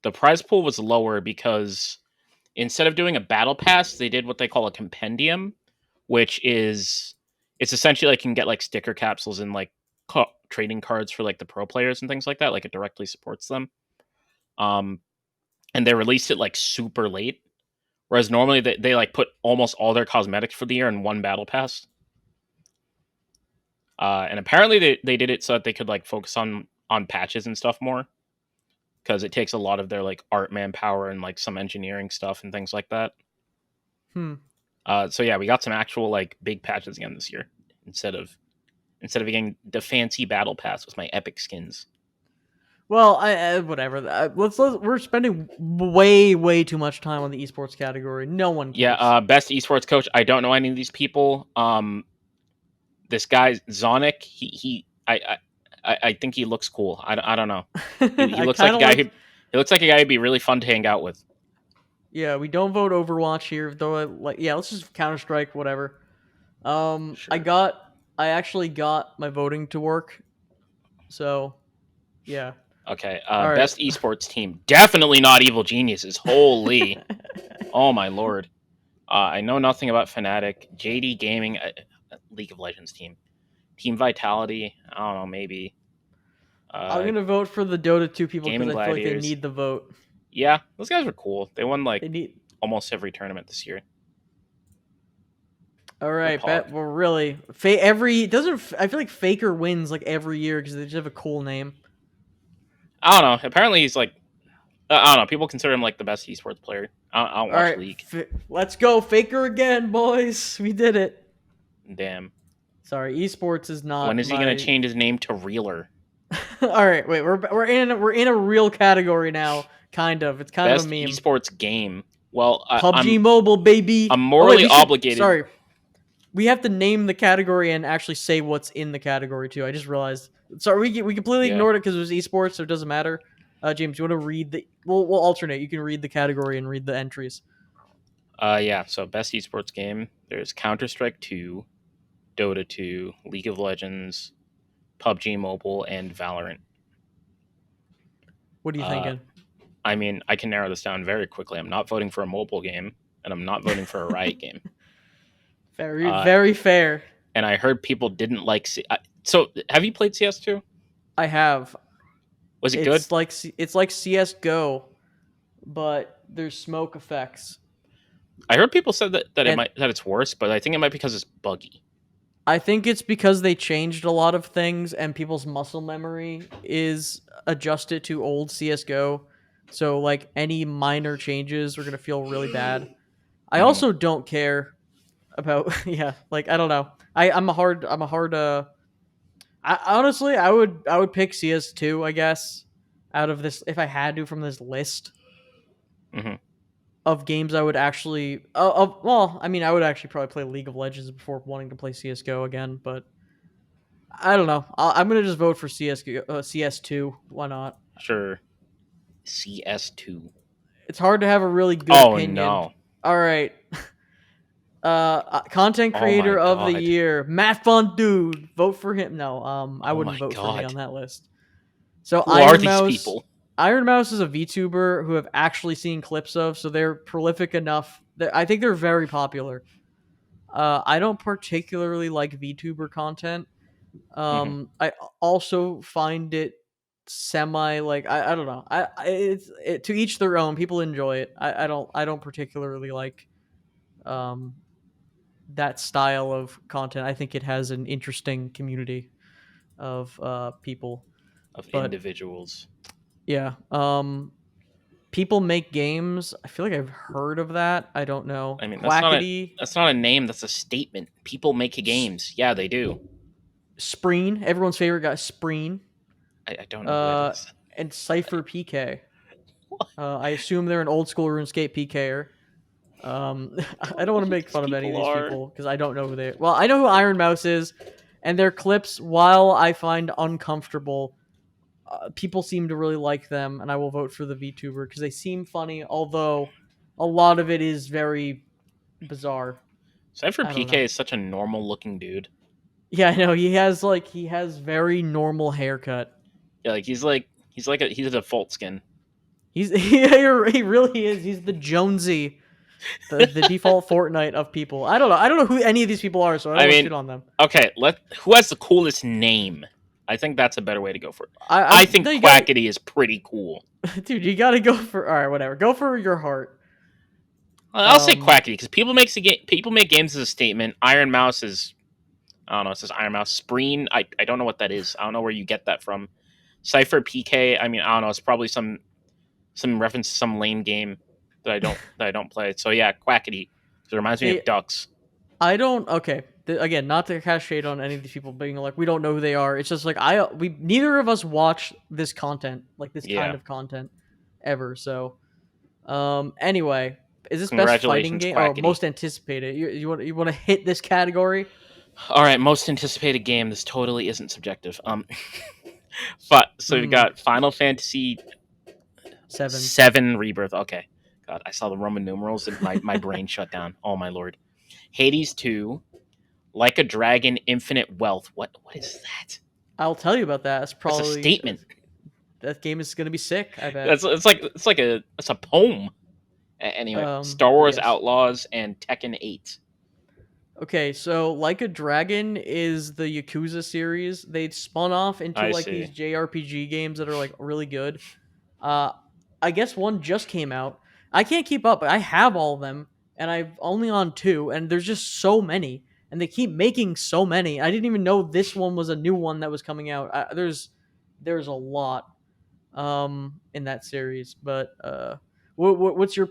the prize pool was lower because instead of doing a battle pass, they did what they call a compendium, which is it's essentially like you can get like sticker capsules and like trading cards for like the pro players and things like that. Like it directly supports them. Um, and they released it like super late, whereas normally they like put almost all their cosmetics for the year in one battle pass. And apparently they did it so that they could like focus on patches and stuff more because it takes a lot of their like art manpower and like some engineering stuff and things like that. Hmm. So yeah, we got some actual like big patches again this year instead of getting the fancy battle pass with my epic skins. Well, I whatever. We're spending way too much time on the esports category. No one Yeah, cares. best esports coach. I don't know any of these people. This guy Zonic, I think he looks cool. I don't know. He I looks like kind a of guy like. who he looks like a guy who'd be really fun to hang out with. Yeah, we don't vote Overwatch here, though. Like, yeah, let's just Counter Strike, whatever. Sure. I actually got my voting to work, so yeah. Okay. All right. Best esports team. Definitely not Evil Geniuses. Holy. Oh my lord. I know nothing about Fnatic. JD Gaming, League of Legends team. Team Vitality. I don't know. Maybe. I'm Uh, gonna vote for the Dota 2 people because Gaming I feel like they Gladiators. need the vote. Yeah, those guys were cool. They won They like need. almost every tournament this year. All Or right, Pog. bet. Well, really, every doesn't. I feel like Faker wins like every year because they just have a cool name. I don't know. Apparently he's like I don't know. People consider him like the best esports player. I don't All watch right, League. let's go Faker again, boys. We did it. Damn. Sorry, esports is When not is he gonna my. change his name to Reeler? All right, wait. We're in a real category now. Kind of. It's kind of a Best meme. esports game. Well, PUBG Mobile, I'm baby. Oh wait, morally we should. obligated. Sorry, we have to name the category and actually say what's in the category too. I just realized. Sorry, we completely Yeah. ignored it because it was esports, so it doesn't matter. James, you want to read the? We'll alternate. You can read the category and read the entries. Yeah. So best esports game. There's Counter Strike 2, Dota 2, League of Legends, PUBG Mobile, and Valorant. What are you Uh, thinking? I mean, I can narrow this down very quickly. I'm not voting for a mobile game, and I'm not voting for a Riot game. Very Uh, very fair. and I heard people didn't like. So, have you played CS2? I have. Was it good? It's like CS:GO, but there's smoke effects, I heard people said and that it's worse, but I think it might be because it's buggy. I think it's because they changed a lot of things and people's muscle memory is adjusted to old CS:GO. So like any minor changes are going to feel really bad. I Hmm. also don't care about yeah, like I don't know. I'm a hard honestly, I would pick CS2, I guess, out of this if I had to from this list Hmm. of games I would actually well, I mean, I would actually probably play League of Legends before wanting to play CS:GO again, but I don't know. I'm gonna just vote for CS2. Why not? Sure. CS2. It's hard to have a really good Oh opinion. no. All right, Content Oh my creator of the god. year, Matt Fun Dude. Vote for him. No, I Oh wouldn't my vote for me on god. that list. So Who are these people? Iron Mouse is a VTuber who have actually seen clips of, so they're prolific enough. I think they're very popular. I don't particularly like VTuber content. Hmm. I also find it semi like I don't know. To each their own. People enjoy it. I don't particularly like um that style of content. I think it has an interesting community of people. Of But individuals. yeah, people make games. I feel like I've heard of that. I don't know. I mean, Quackity, that's not a name. That's a statement. People make S- games. Yeah, they do. Spreen, everyone's favorite guy, Spreen, I don't know who that uh, is. and Cypher PK. I assume they're an old school RuneScape PKer. I I don't don't know want to who make these fun of any of people these are. people because I don't know who they. Well, I know who Iron Mouse is, and their clips, while I find uncomfortable, people seem to really like them, and I will vote for the VTuber because they seem funny. Although a lot of it is very bizarre. Cypher I don't know. PK is such a normal looking dude. Yeah, I know he has very normal haircut. Yeah, he's a default skin. He really is. He's the Jonesy, the default Fortnite of people. I don't know. I don't know who any of these people are, so I don't I want to mean, shit on them. okay, let who has the coolest name? I think that's a better way to go for it. I I'm think no, you gotta, Quackity is pretty cool. dude. You gotta go for all right. Whatever. Go for your heart. I'll say Um, Quackity because people make games as a statement. Iron Mouse is I don't know. It says Iron Mouse. Spreen. I don't know what that is. I don't know where you get that from. Cypher PK. I mean, I don't know. It's probably some reference to some lame game that I don't play. So yeah, Quackity. It reminds me of I ducks. I don't. Okay. Again, not to cast shade on any of these people being like we don't know who they are. It's just like we neither of us watch this content like this kind Yeah. of content ever. So anyway, is this best fighting Congratulations, game or Quackity. most anticipated? You want to hit this category? All right, most anticipated game. This totally isn't subjective. But so we Hmm. got Final Fantasy 7. Seven Rebirth. Okay, God, I saw the Roman numerals and my brain shut down. Oh my lord. Hades 2, Like a Dragon, Infinite Wealth. What is that? I'll tell you about that. It's That's a probably statement. that game is gonna be sick. I bet. That's it's like a poem. Anyway, Star Wars Yes. Outlaws and Tekken 8. Okay, so Like a Dragon is the Yakuza series. They spun off into I like see. these JRPG games that are like really good. Uh, I guess one just came out. I can't keep up. I have all of them, and I've only on two, and there's just so many, and they keep making so many. I didn't even know this one was a new one that was coming out. There's a lot in that series, but what's your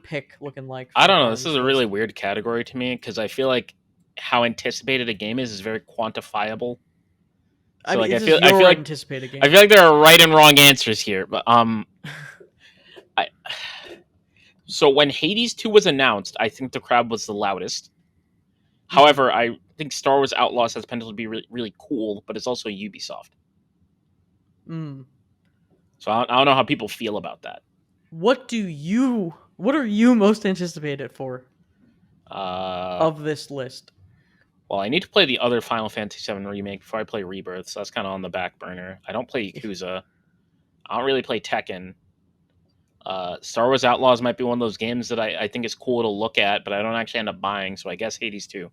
pick looking like I so don't know. far on This is this a really list? weird category to me because I feel like how anticipated a game is very quantifiable. I So mean, like this is your anticipated I game. feel like there are right and wrong answers here. But I so when Hades 2 was announced, I think the crowd was the loudest. Hmm. However, I think Star Wars Outlaws has potential to be really cool, but it's also Ubisoft. Mm. So I don't know how people feel about that. What are you most anticipated for Uh, of this list? well, I need to play the other Final Fantasy VII remake before I play Rebirth, so that's kind of on the back burner. I don't play Yakuza. I don't really play Tekken. Star Wars Outlaws might be one of those games that I think is cool to look at, but I don't actually end up buying. So I guess Hades 2.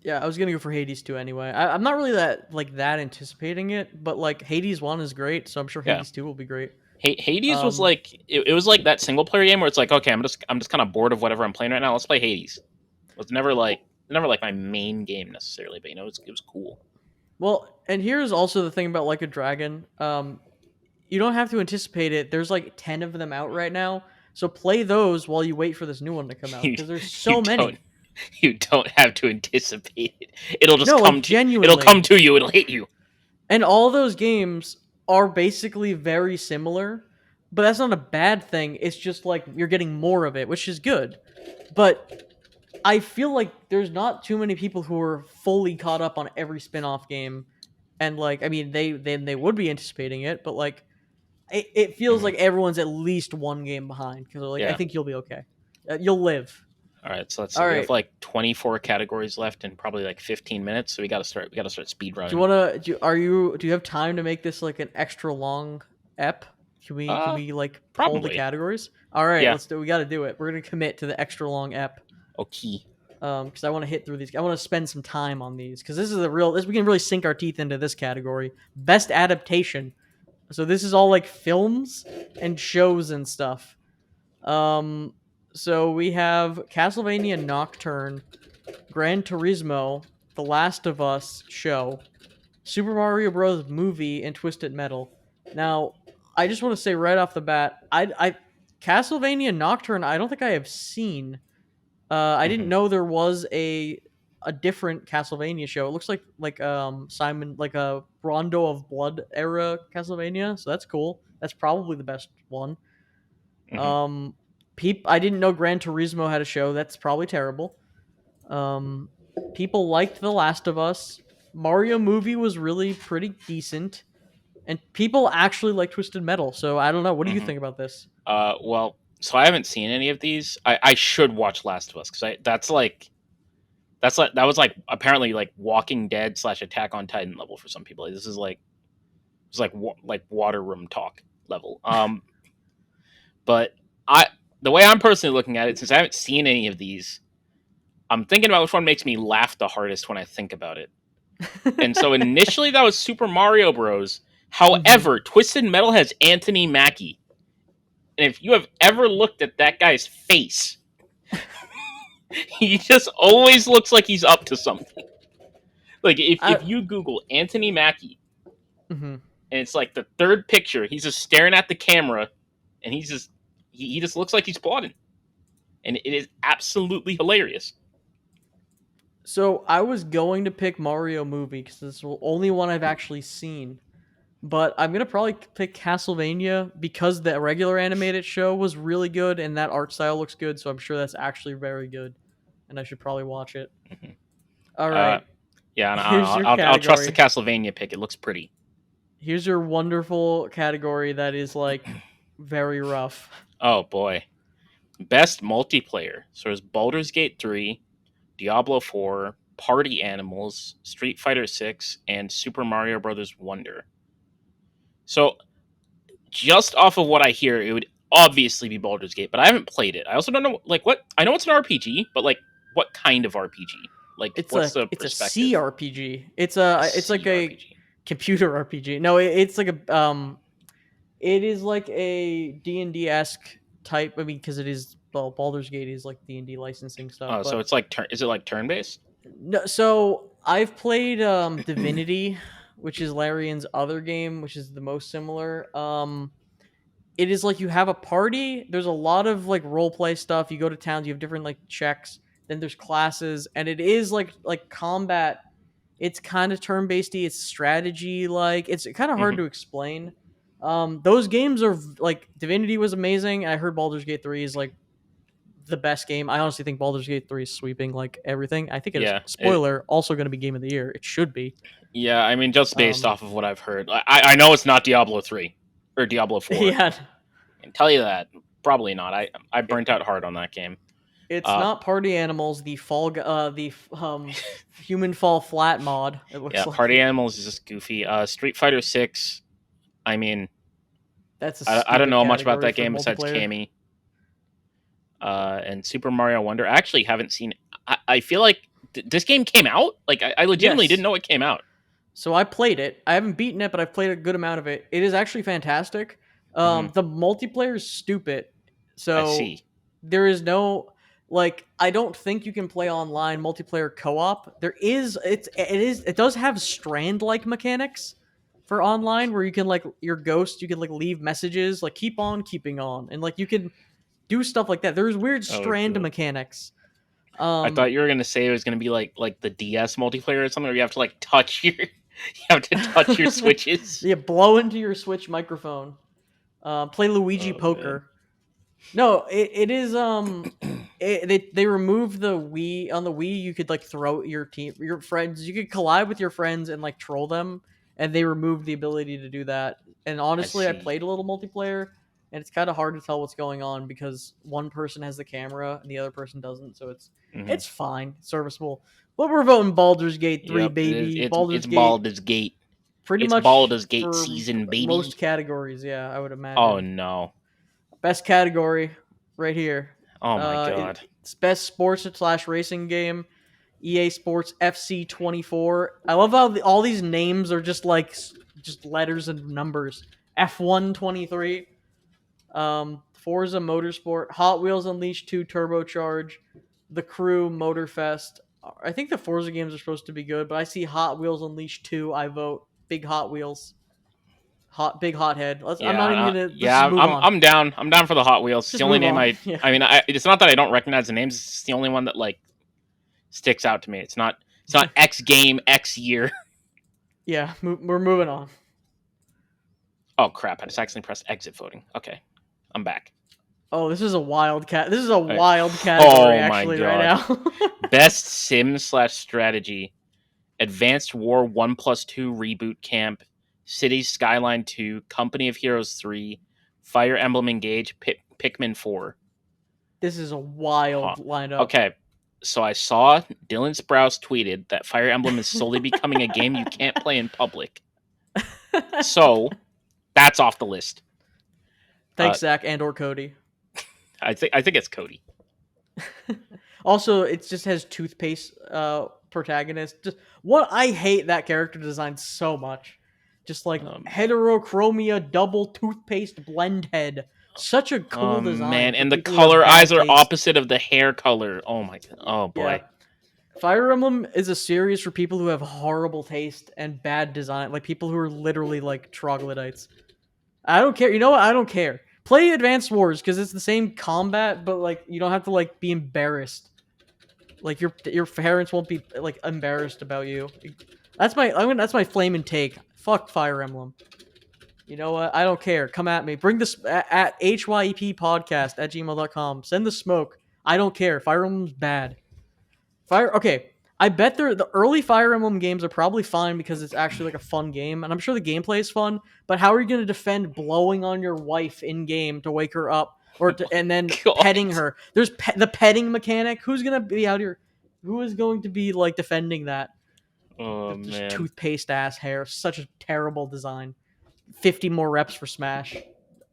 Yeah, I was gonna go for Hades 2 anyway. I'm not really that anticipating it, but like Hades 1 is great, so I'm sure Yeah, Hades 2 will be great. Hades was Um, like it was like that single player game where it's like, okay, I'm just kind of bored of whatever I'm playing right now. Let's play Hades. It was never like my main game necessarily, but it was cool. well, and here's also the thing about Like a Dragon. You don't have to anticipate it. There's like 10 of them out right now, so play those while you wait for this new one to come out You because there's you so don't many. you don't have to anticipate it. No, like It'll come genuinely. to you. It'll hit you. And all those games are basically very similar, but that's not a bad thing. It's just like you're getting more of it, which is good. But I feel like there's not too many people who are fully caught up on every spin-off game. And like, I mean, they would be anticipating it, but like, it feels Hmm. like everyone's at least one game behind because like I Yeah. think you'll be okay. You'll live. All right, so let's see. All We have right. like 24 categories left and probably like 15 minutes, so we got to start. We got to start speed Do you running. wanna? Do you have time to make this like an extra long ep? Can Uh, we like pull the Probably. categories? All right, Yeah. let's do. We got to do it. We're gonna commit to the extra long ep. Okay. Because I want to hit through these. I want to spend some time on these because this is a real. This we can really sink our teeth into this category. Best adaptation. So this is all like films and shows and stuff. Um, so we have Castlevania Nocturne, Gran Turismo, The Last of Us show, Super Mario Bros. Movie, and Twisted Metal. Now, I just want to say right off the bat, I Castlevania Nocturne. I don't think I have seen. I didn't Hmm. know there was a different Castlevania show. It looks like Simon like a Rondo of Blood era Castlevania, so that's cool. That's probably the best one. Hmm. Um, I didn't know Gran Turismo had a show. That's probably terrible. Um, People liked The Last of Us. Mario movie was really pretty decent, and people actually like Twisted Metal. So I don't know. What do you Hmm. think about this? Well, so I haven't seen any of these. I should watch Last of Us because that's like that was like apparently like Walking Dead slash Attack on Titan level for some people. Like, this is like it's like water room talk level. But I the way I'm personally looking at it, since I haven't seen any of these, I'm thinking about which one makes me laugh the hardest when I think about it. And so initially that was Super Mario Bros. Hmm. However, Twisted Metal has Anthony Mackie. And if you have ever looked at that guy's face, he just always looks like he's up to something. Like I, if you Google Anthony Mackie mhm. and it's like the third picture, he's just staring at the camera and he just looks like he's plotting. And it is absolutely hilarious. So I was going to pick Mario movie because it's the only one I've actually seen. But I'm gonna probably pick Castlevania because the regular animated show was really good and that art style looks good. So I'm sure that's actually very good, and I should probably watch it. Mhm. All Uh, right, yeah, and I don't here's know. your I'll trust the category. Castlevania pick. It looks pretty. Here's your wonderful category that is like very rough. Oh boy, best multiplayer. So there's Baldur's Gate 3, Diablo 4, Party Animals, Street Fighter 6, and Super Mario Brothers Wonder. So just off of what I hear, it would obviously be Baldur's Gate, but I haven't played it. I also don't know like what I know it's an RPG, but like what kind of RPG? Like what's the It's a perspective? CRPG. A It's like a CRPG. computer RPG. No, it's like a it is like a D&D esque type. I mean, because it is well, Baldur's Gate is like D&D licensing stuff. Oh, so But it's like is it like turn based? no, so I've played Divinity, which is Larian's other game, which is the most similar. It is like you have a party. There's a lot of like role play stuff. You go to towns, you have different like checks. Then there's classes, and it is like combat. It's kind of turn based. It's strategy like. It's kind of hard Hmm. to explain. Those games are like Divinity was amazing. I heard Baldur's Gate 3 is like the best game. I honestly think Baldur's Gate 3 is sweeping like everything. I think it is. Yeah. Spoiler, also going to be game of the year. It should be. Yeah, I mean, just based Um, off of what I've heard, I know it's not Diablo 3 or Diablo 4. yeah, I can tell you that probably not. I it, burnt out hard on that game. it's Uh, not Party Animals. The Human Fall Flat mod. It looks yeah, like Party Animals is just goofy. Street Fighter 6. I mean, that's a I don't stupid know much about category that for game besides multiplayer. Cammy. And Super Mario Wonder. I actually haven't seen. I feel like this game came out. Like I legitimately didn't Yes. know it came out. So I played it. I haven't beaten it, but I've played a good amount of it. It is actually fantastic. Hmm. The multiplayer is stupid. I So see. there is no like I don't think you can play online multiplayer co-op. There is it does have strand like mechanics for online where you can like your ghost, you can like leave messages, like keep on keeping on, and like you can do stuff like that. There's weird Oh strand god. mechanics. I Um thought you were gonna say it was gonna be like the DS multiplayer or something, where you have to like touch your you have to touch your switches. yeah, blow into your Switch microphone. Play Luigi Oh man. Poker. No, it is they removed the Wii on the Wii. You could like throw your friends. You could collide with your friends and like troll them, and they removed the ability to do that. And I honestly, I see. played a little multiplayer, and it's kind of hard to tell what's going on because one person has the camera and the other person doesn't. So Hmm. it's fine, serviceable. But we're voting Baldur's Gate 3, Yep, it is. baby. It's Baldur's Gate, Baldur's Gate. pretty It's much Baldur's Gate for season, most baby. categories. Yeah, I would Oh imagine. no. Best category, right here. Oh my god. It's best sports slash racing game. EA Sports FC 24. I love how all these names are just like just letters and numbers. F1 23. Forza Motorsport, Hot Wheels Unleashed 2 Turbocharge, The Crew Motorfest. I think the Forza games are supposed to be good, but I see Hot Wheels Unleashed 2. I vote big Hot Wheels, big hothead. I'm Yeah, not even gonna. Let's just yeah. move I'm on. I'm down. I'm down for the Hot Wheels. It's the Just only move name on. I. Yeah, I mean, it's not that I don't recognize the names. It's just the only one that like sticks out to me. It's not. It's not X game X year. yeah. We're moving on. Oh crap! I just accidentally pressed exit voting. Okay, I'm back. Oh, this is a wild cat. This is a All right. wild category Oh my actually right god. now. Best sim slash strategy. Advanced War 1+2 Reboot Camp, Cities Skyline 2, Company of Heroes 3, Fire Emblem Engage, Pikmin 4. This is a Huh. wild lineup. Okay, so I saw Dylan Sprouse tweeted that Fire Emblem is slowly becoming a game you can't play in public. So that's off the list. Uh, Thanks, Zach and or Cody. I think it's Cody. Also, it just has toothpaste protagonist. Just what I hate that character design so much. Just like Man. heterochromia double toothpaste blend head. Such a Oh cool design man, for and the people who have color eyes bad are taste. opposite of the hair color. Oh my god. Oh Yeah. boy. Fire Emblem is a series for people who have horrible taste and bad design, like people who are literally like troglodytes. I don't care. You know what? I don't care. Play Advanced Wars because it's the same combat, but like you don't have to like be embarrassed. Like your parents won't be like embarrassed about you. That's my flame and take. Fuck Fire Emblem. You know what? I don't care. Come at me. Bring this at HYEP podcast at gmail.com. Send the smoke. I don't care. Fire Emblem's bad. Okay. I bet the early Fire Emblem games are probably fine because it's actually like a fun game, and I'm sure the gameplay is fun. But how are you going to defend blowing on your wife in game to wake her up, and then God. petting her? There's the petting mechanic. Who's going to be out here? Who is going to be like defending that? Oh Just man. toothpaste ass hair. Such a terrible design. 50 more reps for Smash.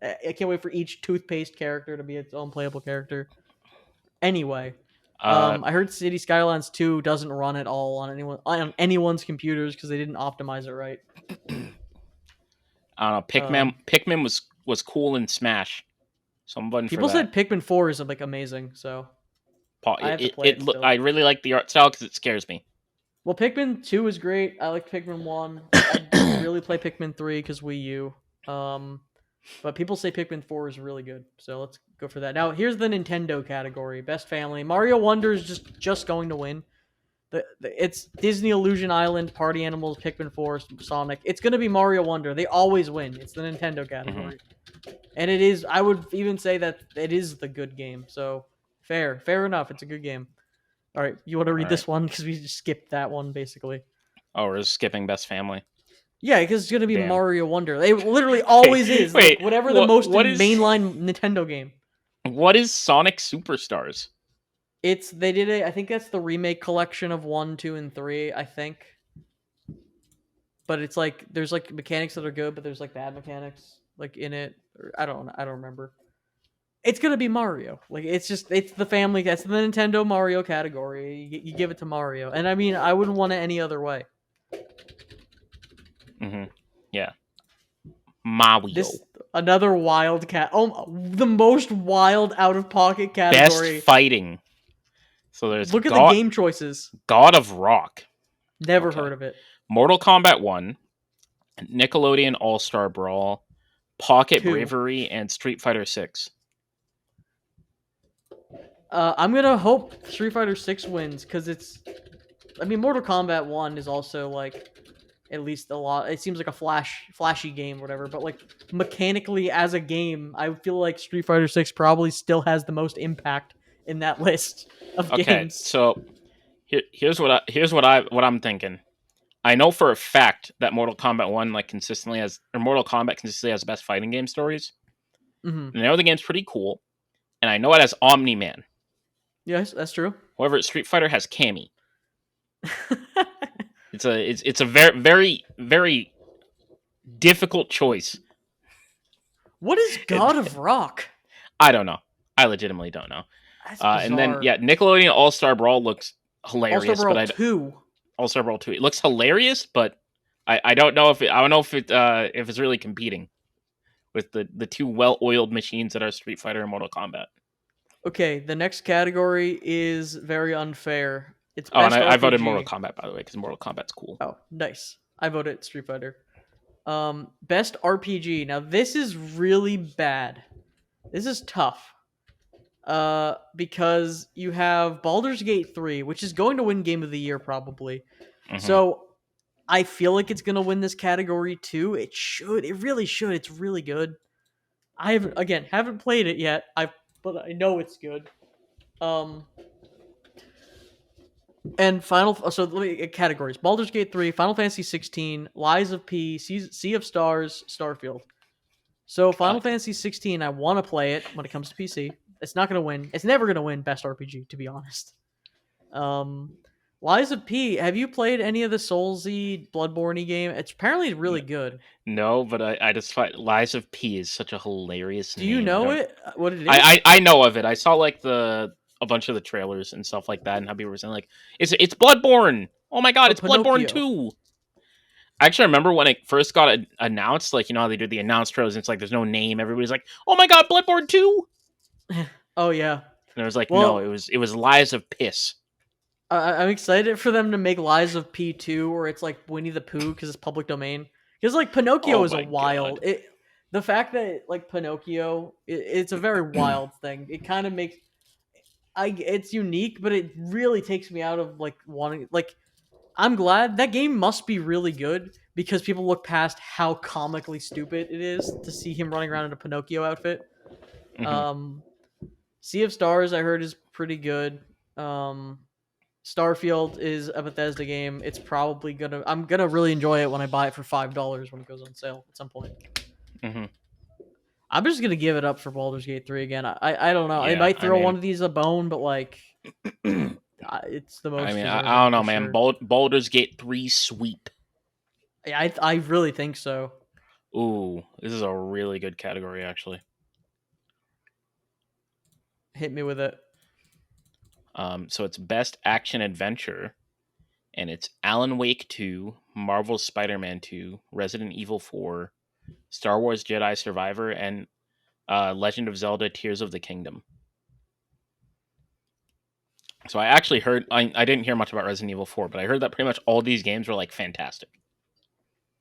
I can't wait for each toothpaste character to be its own playable character. Anyway, Uh, I heard City Skylines 2 doesn't run at all on anyone's computers because they didn't optimize it right. I don't know. Um, Pikmin was cool in Smash, so I'm voting for People that. said Pikmin 4 is like amazing, so I have to play it still. I really like the art style because it scares me. Well, Pikmin 2 is great. I like Pikmin 1. I really play Pikmin 3 because Wii U. But people say Pikmin 4 is really good, so let's go for that. Now, here's the Nintendo category: Best Family. Mario Wonder is just going to win. It's Disney Illusion Island, Party Animals, Pikmin 4, Sonic. It's going to be Mario Wonder. They always win. It's the Nintendo category. And it is, I would even say that it is the good game. So, fair enough. It's a good game. All right, you want to read All right. this one? Because we just skipped that one, basically. Oh, we're just skipping Best Family. Yeah, because it's going to be Damn. Mario Wonder. It literally always is. Wait, Like, whatever the most what is mainline Nintendo game. what is Sonic Superstars? They did I think that's the remake collection of 1, 2, and 3, I think. But it's like there's like mechanics that are good, but there's like bad mechanics like in it. I don't remember. It's gonna be Mario. Like it's the family. That's the Nintendo Mario category. You give it to Mario, and I mean I wouldn't want it any other way. Yeah, Mario. This another wild cat. Oh, the most wild out of pocket category. Best fighting. So there's Look at the game choices. God of Rock. Never Okay. heard of it. Mortal Kombat 1, Nickelodeon All-Star Brawl, Pocket 2. Bravery, and Street Fighter 6. I'm gonna hope Street Fighter 6 wins because it's. I mean, Mortal Kombat 1 is also like at least a lot. It seems like a flashy game, or whatever. But like mechanically as a game, I feel like Street Fighter 6 probably still has the most impact in that list of games. So here's what I'm thinking. I know for a fact that Mortal Kombat 1 Mortal Kombat consistently has the best fighting game stories. Mm-hmm. I know the game's pretty cool, and I know it has Omni Man. Yes, that's true. However, Street Fighter has Cammy. It's a very very very difficult choice. What is God of Rock? I don't know. I legitimately don't know. That's And then bizarre. yeah, Nickelodeon All Star Brawl looks All Star hilarious, but Brawl I 2. All Star Brawl 2. It looks hilarious, but I don't know if it's really competing with the two well oiled machines that are Street Fighter and Mortal Kombat. Okay, the next category is very unfair. It's Oh, and best I voted Mortal RPG. Kombat by the way because Mortal Kombat's cool. Oh, nice. I voted Street Fighter. Best RPG. Now this is really bad. This is tough. Because you have Baldur's Gate 3, which is going to win Game of the Year probably. Hmm. So I feel like it's gonna win this category too. It should. It really should. It's really good. I haven't played it yet. But I know it's good. Um, and so let me categories: Baldur's Gate 3, Final Fantasy 16, Lies of P, Sea of Stars, Starfield. So Uh, Final Fantasy 16, I want to play it when it comes to PC. It's not gonna win. It's never gonna win Best RPG, to be honest. Um, Lies of P. Have you played any of the Soulsy Bloodborne game? It's apparently really good. no, but I just find Lies of P is such a hilarious Do you name. I know don't. it? What it is? I know of it. I saw like the a bunch of the trailers and stuff like that, and how people were saying like, it's Bloodborne. Oh my god, But it's Bloodborne Pinocchio. 2. I actually remember when it first got announced, like, you know how they did the announced trailers, and it's like there's no name. Everybody's like, oh my god, Bloodborne 2. Oh yeah. And it was like, no, Well, it was Lies of Piss. I'm excited for them to make Lies of P2 where it's like Winnie the Pooh because it's public domain. Because like Pinocchio Oh is a my god. wild. The fact that like Pinocchio, it's a very wild thing. It kind of makes it's unique, but it really takes me out of like wanting like. I'm glad that game must be really good because people look past how comically stupid it is to see him running around in a Pinocchio outfit. Hmm. Um, Sea of Stars, I heard, is pretty good. Um, Starfield is a Bethesda game. It's probably gonna. I'm gonna really enjoy it when I buy it for $5 when it goes on sale at some point. Hmm. I'm just gonna give it up for Baldur's Gate 3 again. I don't know. I Yeah, might I throw one mean, of these a bone, but like it's the most I deserving don't know, for man. sure. Baldur's Gate 3 sweep. I really think so. Ooh, this is a really good category, actually. Hit me with it. So it's Best Action Adventure, and it's Alan Wake 2, Marvel's Spider-Man 2, Resident Evil 4, Star Wars Jedi Survivor, and Legend of Zelda Tears of the Kingdom. So I actually heard, I didn't hear much about Resident Evil 4, but I heard that pretty much all these games were like fantastic.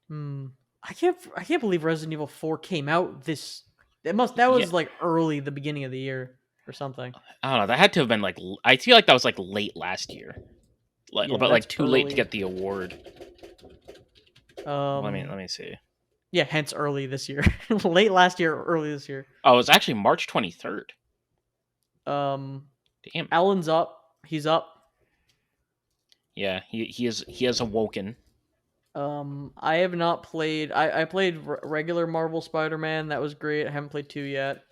Hmm. I can't believe Resident Evil 4 came out this. That Yeah, was like early the beginning of the year or something. I don't know. That had to have been like, I feel like that was like late last year. Yeah, But that's like too late to early. get the award. Um, Let me see. yeah, hence early this year, late last year, early this year. Oh, it was actually March 23rd. Um, Damn. Alan's up. He's up. Yeah, he has awoken. I have not played. I played regular Marvel Spider-Man. That was great. I haven't played 2 yet.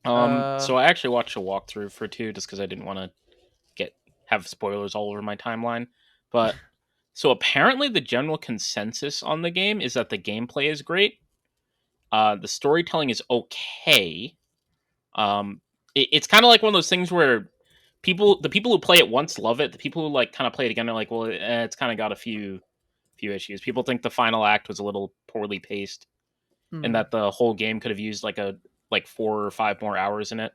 So I actually watched a walkthrough for 2 just because I didn't want to get have spoilers all over my timeline. But so apparently the general consensus on the game is that the gameplay is great. The storytelling is okay. It's kind of like one of those things where the people who play it once love it. The people who like kind of play it again are like, well, it's kind of got a few issues. People think the final act was a little poorly paced, and hmm, that the whole game could have used like 4 or 5 more hours in it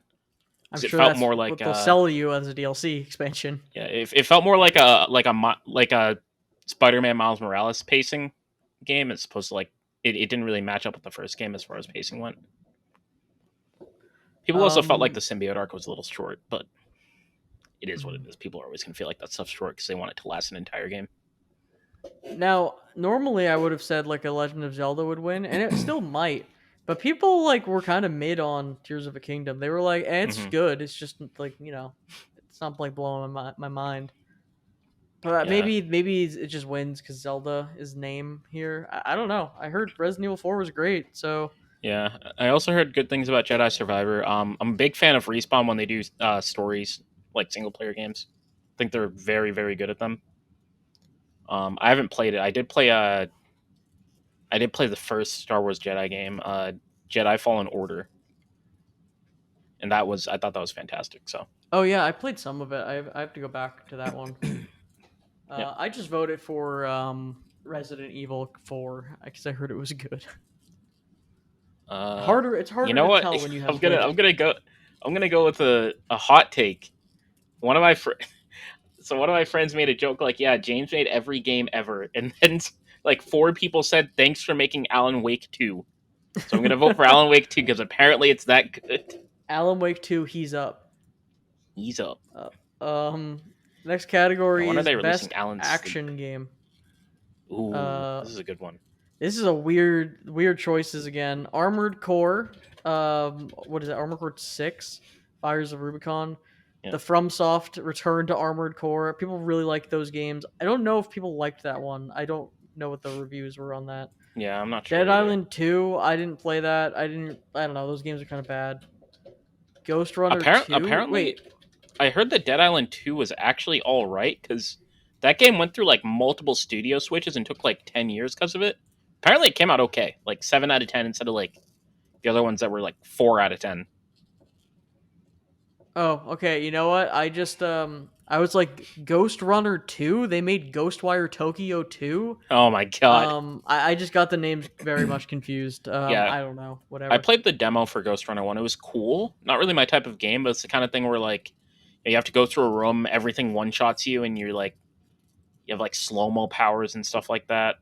I'm because it sure felt that's more what like they'll sell you as a DLC expansion. yeah, it felt more like like a Spider-Man Miles Morales pacing game as opposed to like it didn't really match up with the first game as far as pacing went. People also felt like the Um, symbiote arc was a little short, but it is what it hmm. is. People are always gonna feel like that stuff's short because they want it to last an entire game. Now, normally I would have said like a Legend of Zelda would win, and it still might. But people like were kind of mid on Tears of a Kingdom. They were like, it's Hmm. good. It's just like it's not like blowing my mind." But Yeah, maybe it just wins because Zelda is name here. I don't know. I heard Resident Evil 4 was great, so Yeah, I also heard good things about Jedi Survivor. I'm a big fan of Respawn when they do stories like single player games. I think they're very very good at them. I haven't played it. I did play the first Star Wars Jedi game, Jedi Fallen Order, and I thought that was fantastic. So Oh yeah, I played some of it. I have to go back to that one. yeah. I just voted for Resident Evil 4 because I heard it was good. Uh, Harder, it's you harder know to what? tell when you I'm haven't gonna played I'm it. gonna go I'm gonna go with a hot take. One of my fr- one of my friends made a joke like, "Yeah, James made every game ever," and then like four people said, "Thanks for making Alan Wake 2." So I'm gonna vote for Alan Wake 2 because apparently it's that good. Alan Wake 2, he's up. He's up. Uh, um, next And category when are is they releasing best Alan Sleep? action game. Ooh, Uh, this is a good one. this is a weird choices again. Armored Core. What is it? Armored Core 6, Fires of Rubicon. Yeah, The FromSoft Return to Armored Core. People really like those games. I don't know if people liked that one. I don't know what the reviews were on that. yeah, I'm not sure Dead either. Island 2, I didn't play that. I don't know. Those games are kind of bad. Ghost Runner 2. Apparently, Wait. I heard that Dead Island 2 was actually all right because that game went through like multiple studio switches and took like 10 years because of it. Apparently, it came out okay, like 7 out of 10 instead of like the other ones that were like 4 out of 10. Oh, okay. You know what? I was like Ghost Runner 2. They made Ghostwire Tokyo 2. Oh my god. I just got the names very much confused. Yeah, I don't know. I Whatever. played the demo for Ghost Runner 1. It was cool. Not really my type of game, but it's the kind of thing where like you have to go through a room, everything one shots you, and you're like you have like slow mo powers and stuff like that.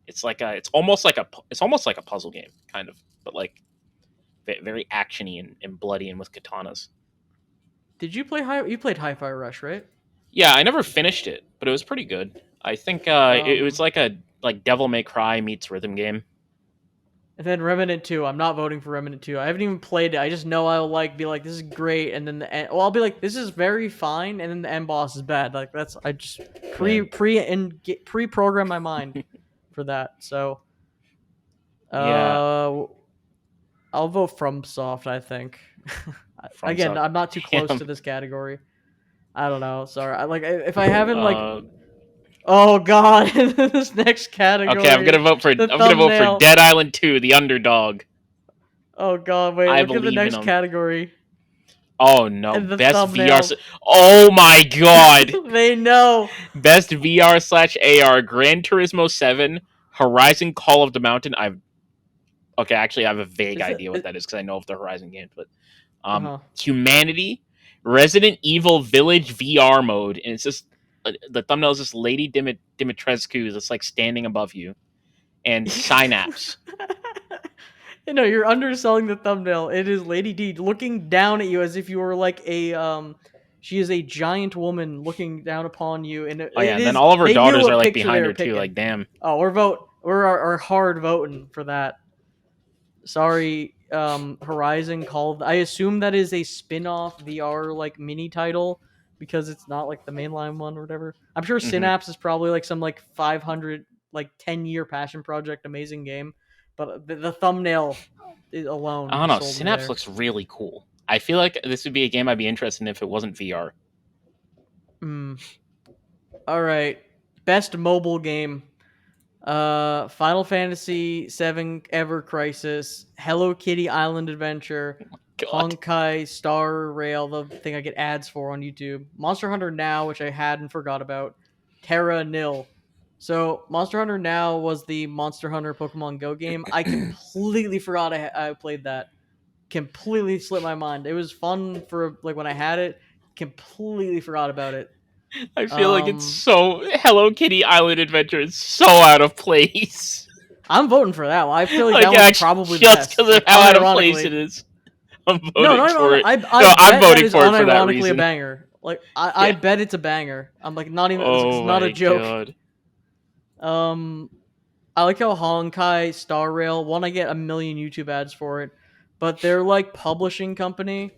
It's almost like a puzzle game, kind of, but like very actiony and bloody and with katanas. Did you play High? You played Hi-Fi Rush, right? Yeah, I never finished it, but it was pretty good. I think it was Um, like a like Devil May Cry meets rhythm game. and then Remnant 2. I'm not voting for Remnant 2. I haven't even played it. I just know I'll be like, this is great, and then I'll be like, this is very fine, and then the end boss is bad. Like that's I just Man, pre program my mind for that. So yeah, uh, I'll vote FromSoft. I think. from Again, so I'm not too close yeah. to this category. I don't know. Sorry. If I haven't like, Uh, oh god, this next okay, category, the I'm gonna vote for thumbnail. Dead Island 2, the underdog. Oh god, wait, I look at the believe in next him. category Oh no, and the best VR. thumbnail. Oh my god, They know. best VR slash AR Gran Turismo 7, Horizon Call of the Mountain. Actually, I have a vague Is it? idea what that is because I know of the Horizon games, but Uh-huh. Humanity, Resident Evil Village VR mode, and it's just the thumbnail is just Lady Dimitrescu that's like standing above you, and Synapse. You know, you're underselling the thumbnail. It is Lady D looking down at you as if you were like a. She is a giant woman looking down upon you, and Oh yeah, it and then is. all of her They knew daughters are what like picture they behind were her too. picking. Like damn, Oh, we're hard voting for that. Sorry, Horizon called. I assume that is a spin-off VR like mini title because it's not like the mainline one or whatever. I'm sure hmm Synapse is probably like some like 500 like 10-year passion project amazing game, but the thumbnail I alone don't know. sold me Synapse there. looks really cool. I feel like this would be a game I'd be interested in if it wasn't VR. Hmm. All right. Best mobile game. Final Fantasy 7 Ever Crisis, Hello Kitty Island Adventure, God, Honkai Star Rail, the thing I get ads for on YouTube, Monster Hunter Now, which I had and forgot about, Terra Nil. So Monster Hunter Now was the Monster Hunter Pokemon Go game. I completely forgot I played that. Completely slipped my mind. It was fun for like when I had it. Completely forgot about it. I feel like it's Um, so Hello Kitty Island Adventure is so out of place. I'm voting for that one. I feel like that Like one's actually, probably the just best. because of Like how out of place it unironically. is, I'm No, voting not for even. it. I No, I'm bet that voting is for it for that unironically a reason. banger. Like I Yeah. bet it's a banger. I'm like not even. It's Oh not a my joke. god. Um, I like how Honkai Star Rail. One, I get a million YouTube ads for it, but their like publishing company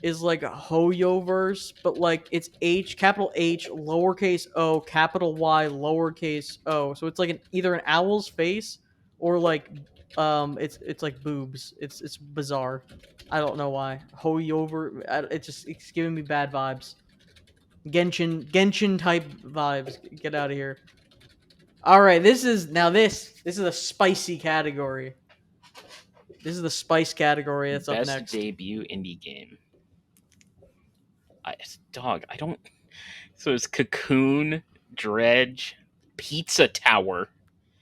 is like a Hoyoverse, but like it's capital H lowercase o capital Y lowercase o. So it's like either an owl's face or like It's like boobs. It's bizarre. I don't know why. Hoi over. It's giving me bad vibes. Genshin type vibes. Get out of here. All right, this is a spicy category. This is the spice category that's up Best next. debut indie game. Dog, I don't. So it's Cocoon, Dredge, Pizza Tower,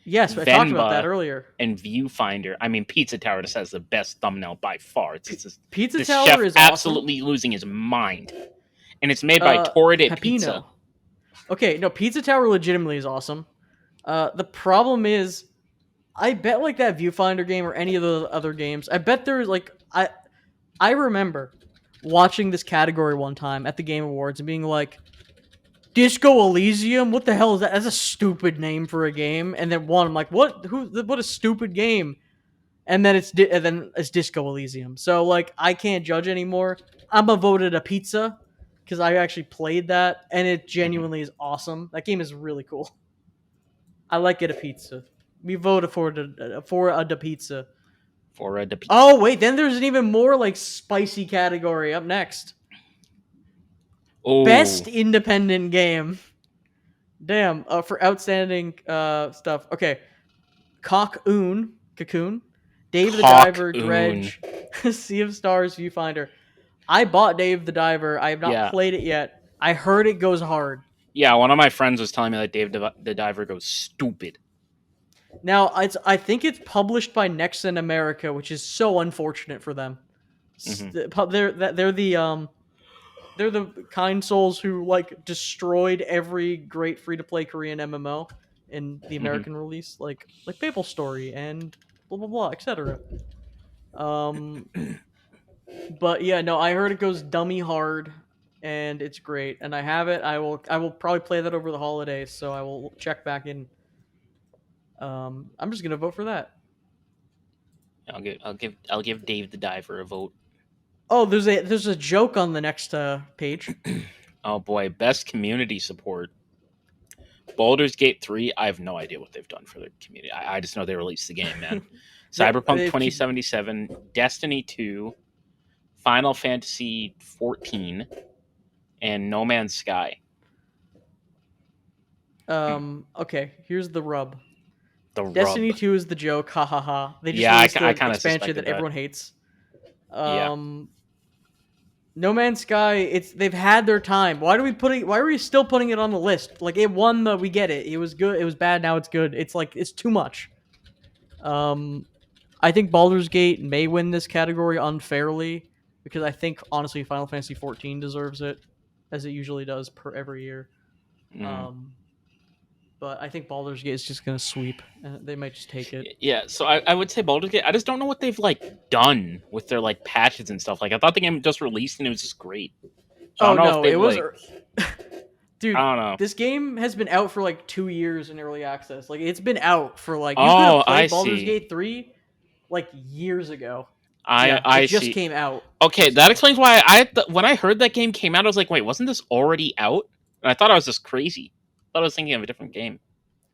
Yes, I talked about that Venba, earlier. and Viewfinder. I mean, Pizza Tower just has the best thumbnail by far. It's just Pizza this Tower chef is awesome. absolutely losing his mind, and it's made by Torride Pizza. Pepino. Okay, no, Pizza Tower legitimately is awesome. The problem is, I bet like that Viewfinder game or any of the other games, I bet there's like I remember watching this category one time at the Game Awards and being like, Disco Elysium? What the hell is that? That's a stupid name for a game. And then one, I'm like, what? What a stupid game. And then it's Disco Elysium. So like, I can't judge anymore. I'm a voted a pizza because I actually played that, and it Mhm. genuinely is awesome. That game is really cool. I like it a pizza. We voted for a pizza. For the pizza. Oh wait, then there's an even more like spicy category up next. Oh, Best independent game. Damn, for outstanding stuff. Okay, Cocoon, Dave the Diver, Cock-oon. Dredge, Sea of Stars, Viewfinder. I bought Dave the Diver. I have not Yeah, played it yet. I heard it goes hard. yeah. One of my friends was telling me that the Diver goes stupid. Now, I think it's published by Nexon America, which is so unfortunate for them. Hmm. They're the kind souls who like destroyed every great free to play Korean MMO in the Hmm. American release, like Maple Story and blah blah blah, etc. Um, but yeah, no, I heard it goes dummy hard, and it's great, and I have it. I will probably play that over the holidays, so I will check back in. I'm just gonna vote for that. I'll give Dave the Diver a vote. Oh, there's a joke on the next page. Oh boy, best community support. Baulders Gate 3, I have no idea what they've done for the community. I just know they released the game, man. Cyberpunk They've keep 2077, Destiny 2, Final Fantasy 14, and No Man's Sky. Okay, here's the rub. The Destiny rub. 2 is the joke, ha ha ha. They just Yeah, I, released I the kind of expansion that suspected that. everyone hates. Yeah. Um, No Man's Sky, they've had their time. Why are we still putting it on the list? Like it won the we get it. It was good, it was bad, now it's good. It's like it's too much. Um I think Baldur's Gate may win this category unfairly because I think honestly Final Fantasy 14 deserves it as it usually does per every year. Mm. Um but I think Baldur's Gate is just going to sweep. They might just take it. Yeah, so I would say Baldur's Gate. I just don't know what they've like done with their like patches and stuff. Like I thought the game just released and it was just great. So I Oh don't know if no, it they've was like I dude, don't know. this game has been out for like 2 years in early access. Like it's been out for like you could have Oh, I played Baldur's see. Gate 3 like years ago. I Yeah, it I just see. came out. Okay, that So, explains why when I heard that game came out, I was like, wait, wasn't this already out? And I thought I was just crazy. I thought I was thinking of a different game.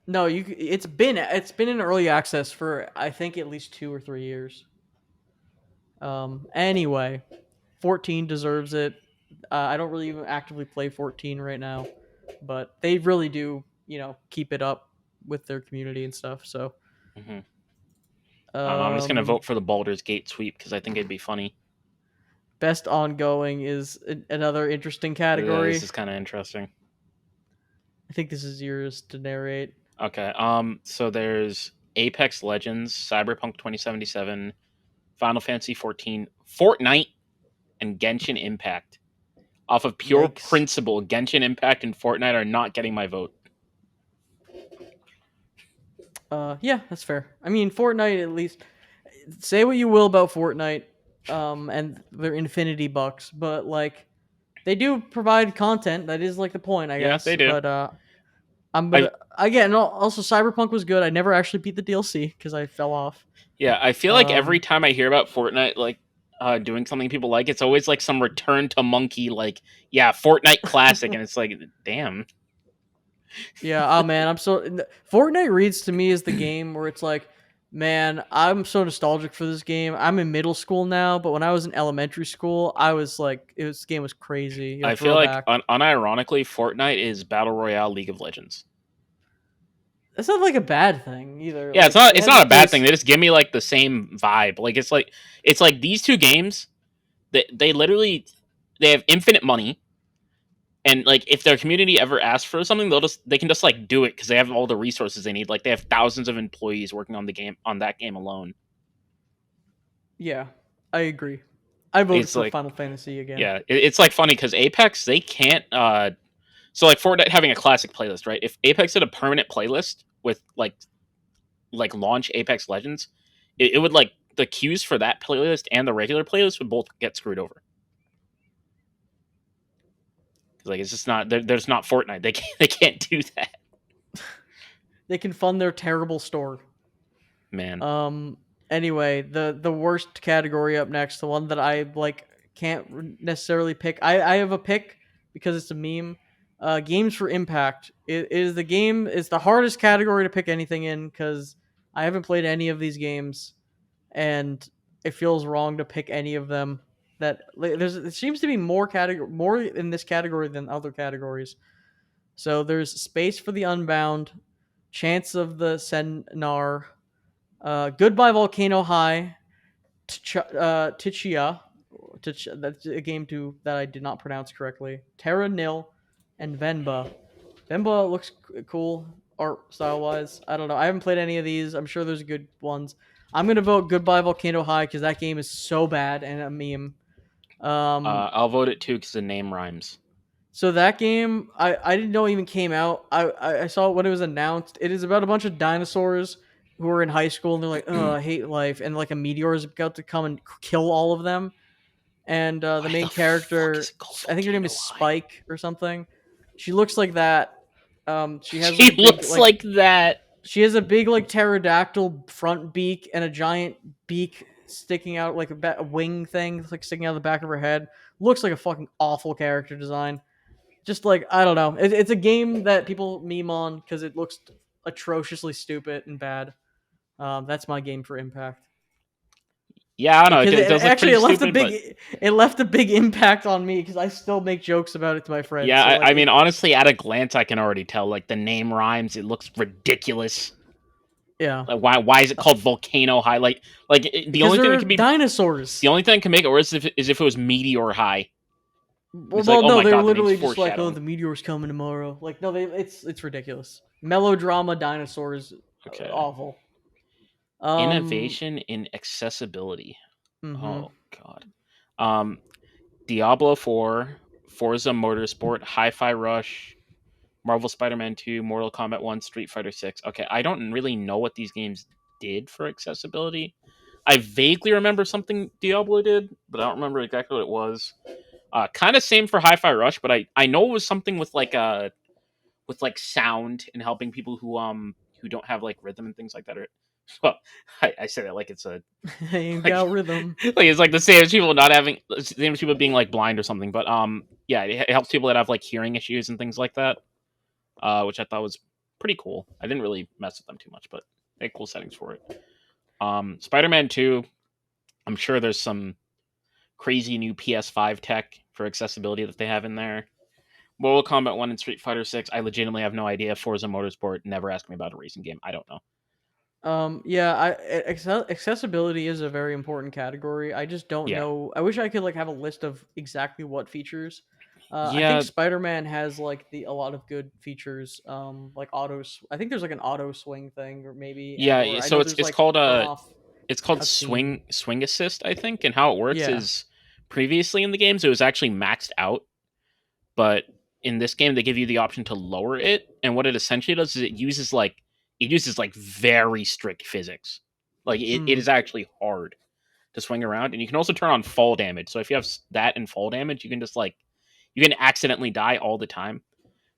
no, it's been in early access for I think at least 2 or 3 years. Anyway, 14 deserves it. I don't really even actively play 14 right now, but they really do, keep it up with their community and stuff. So, Hmm. I don't know. I'm just gonna um, vote for the Baldur's Gate sweep because I think it'd be funny. best ongoing is another interesting This category. is kind of interesting. I think this is yours to narrate. Okay. So there's Apex Legends, Cyberpunk 2077, Final Fantasy 14, Fortnite, and Genshin Impact. Off of pure Yikes. principle, Genshin Impact and Fortnite are not getting my vote. Yeah, that's fair. I mean, Fortnite at least. Say what you will about Fortnite, and their Infinity Bucks, but like they do provide content. That is like the point, I Yeah, they guess. do. But I'm I gonna again. Also, Cyberpunk was good. I never actually beat the DLC because I fell off. Yeah, I feel like every Um, time I hear about Fortnite, like doing something people like, it's always like some return to monkey, like yeah, Fortnite classic, and it's like, damn. yeah. Oh man, I'm so Fortnite reads to me as the game where it's like Man, I'm so nostalgic for this game. I'm in middle school now, but when I was in elementary school, I was like, this game was crazy. A I feel like throwback. unironically, Fortnite is Battle Royale League of Legends. That's not like a bad thing either. Yeah, it's Like not it it's has not a its bad thing. place. They just give me like the same vibe. Like it's like these two games, they literally they have infinite money, and like if their community ever asks for something, they can just like do it because they have all the resources they need. Like they have thousands of employees working on the game on that game alone. Yeah, I agree. I voted It's for like Final Fantasy again. yeah, it's like funny because Apex they can't so like Fortnite having a classic playlist, right? If Apex had a permanent playlist with like launch Apex Legends, it would like the queues for that playlist and the regular playlist would both get screwed over. Like it's just not there's not Fortnite. They can't do that, They can fund their terrible store. man. Um. Anyway, the worst category up next, the one that I like can't necessarily pick. I have a pick because it's a meme. Games for impact. It is the game. It's the hardest category to pick anything in because I haven't played any of these games, and it feels wrong to pick any of them. That like, it seems to be more in this category than other categories. So there's Space for the Unbound, Chance of the Senar, Goodbye Volcano High, Tichia, that's a game too that I did not pronounce correctly. Terra Nil, and Venba. Venba looks cool art style wise. I don't know. I haven't played any of these. I'm sure there's good ones. I'm gonna vote Goodbye Volcano High because that game is so bad and a meme. Um, I'll vote it too because the name rhymes. so that game, I didn't know it even came out. I saw it when it was announced. It is about a bunch of dinosaurs who are in high school and they're like, "Oh, I hate life," and like a meteor is about to come and kill all of them. And the Why main the fuck is character, it called I think her name Volcano is High? Spike or something. She looks like that. She has like She a big looks like like that. she has a big like pterodactyl front beak and a giant beak sticking out like a wing thing like sticking out the back of her head. Looks like a fucking awful character design. Just like I don't know, it's a game that people meme on because it looks atrociously stupid and bad. That's my game for impact Yeah, I don't know. because It does look actually pretty stupid, but it left a big impact on me because I still make jokes about it to my friends. yeah, So like I mean, honestly, at a glance, I can already tell. Like the name rhymes. It looks ridiculous. yeah, Like why is it called Volcano High? The because only thing that they're can be the dinosaurs. only thing that can make it worse is if it was Meteor High. It's like, Well, oh no, my they were god, the name's literally just like, "Oh, foreshadowing. the meteor's coming tomorrow." Like, no, it's ridiculous. Melodrama dinosaurs, Okay. awful. Um, Innovation in accessibility. mm-hmm. Oh god. Um, Diablo 4, Forza Motorsport, Hi-Fi Rush, Marvel Spider-Man 2, Mortal Kombat 1, Street Fighter 6. Okay, I don't really know what these games did for accessibility. I vaguely remember something Diablo did, but I don't remember exactly what it was. Kind of same for Hi-Fi Rush, but I know it was something with like sound and helping people who don't have like rhythm and things like that. Or well, I say that like it's a Ain't like got rhythm. like it's like the same as people not having the same as people being like blind or something. But yeah, it helps people that have like hearing issues and things like that. Which I thought was pretty cool. I didn't really mess with them too much, but they had cool settings for it. Spider-Man 2, I'm sure there's some crazy new PS5 tech for accessibility that they have in there. Mortal Kombat 1 and Street Fighter 6, I legitimately have no idea. Forza Motorsport, never ask me about a racing game. I don't know. Yeah, accessibility is a very important category. I just don't Yeah. know. I wish I could like have a list of exactly what features. I think Yeah, Spider-Man has like the a lot of good features. Like I think there's like an auto swing thing, or maybe, and or yeah, I so know there's it's like called turn off cutscene. swing assist, I think, and how it works Yeah. is previously in the games it was actually maxed out, but in this game they give you the option to lower it, and what it essentially does is it uses like very strict physics. Like it Mm. is actually hard to swing around, and you can also turn on fall damage. So if you have that and fall damage, you can just like you can accidentally die all the time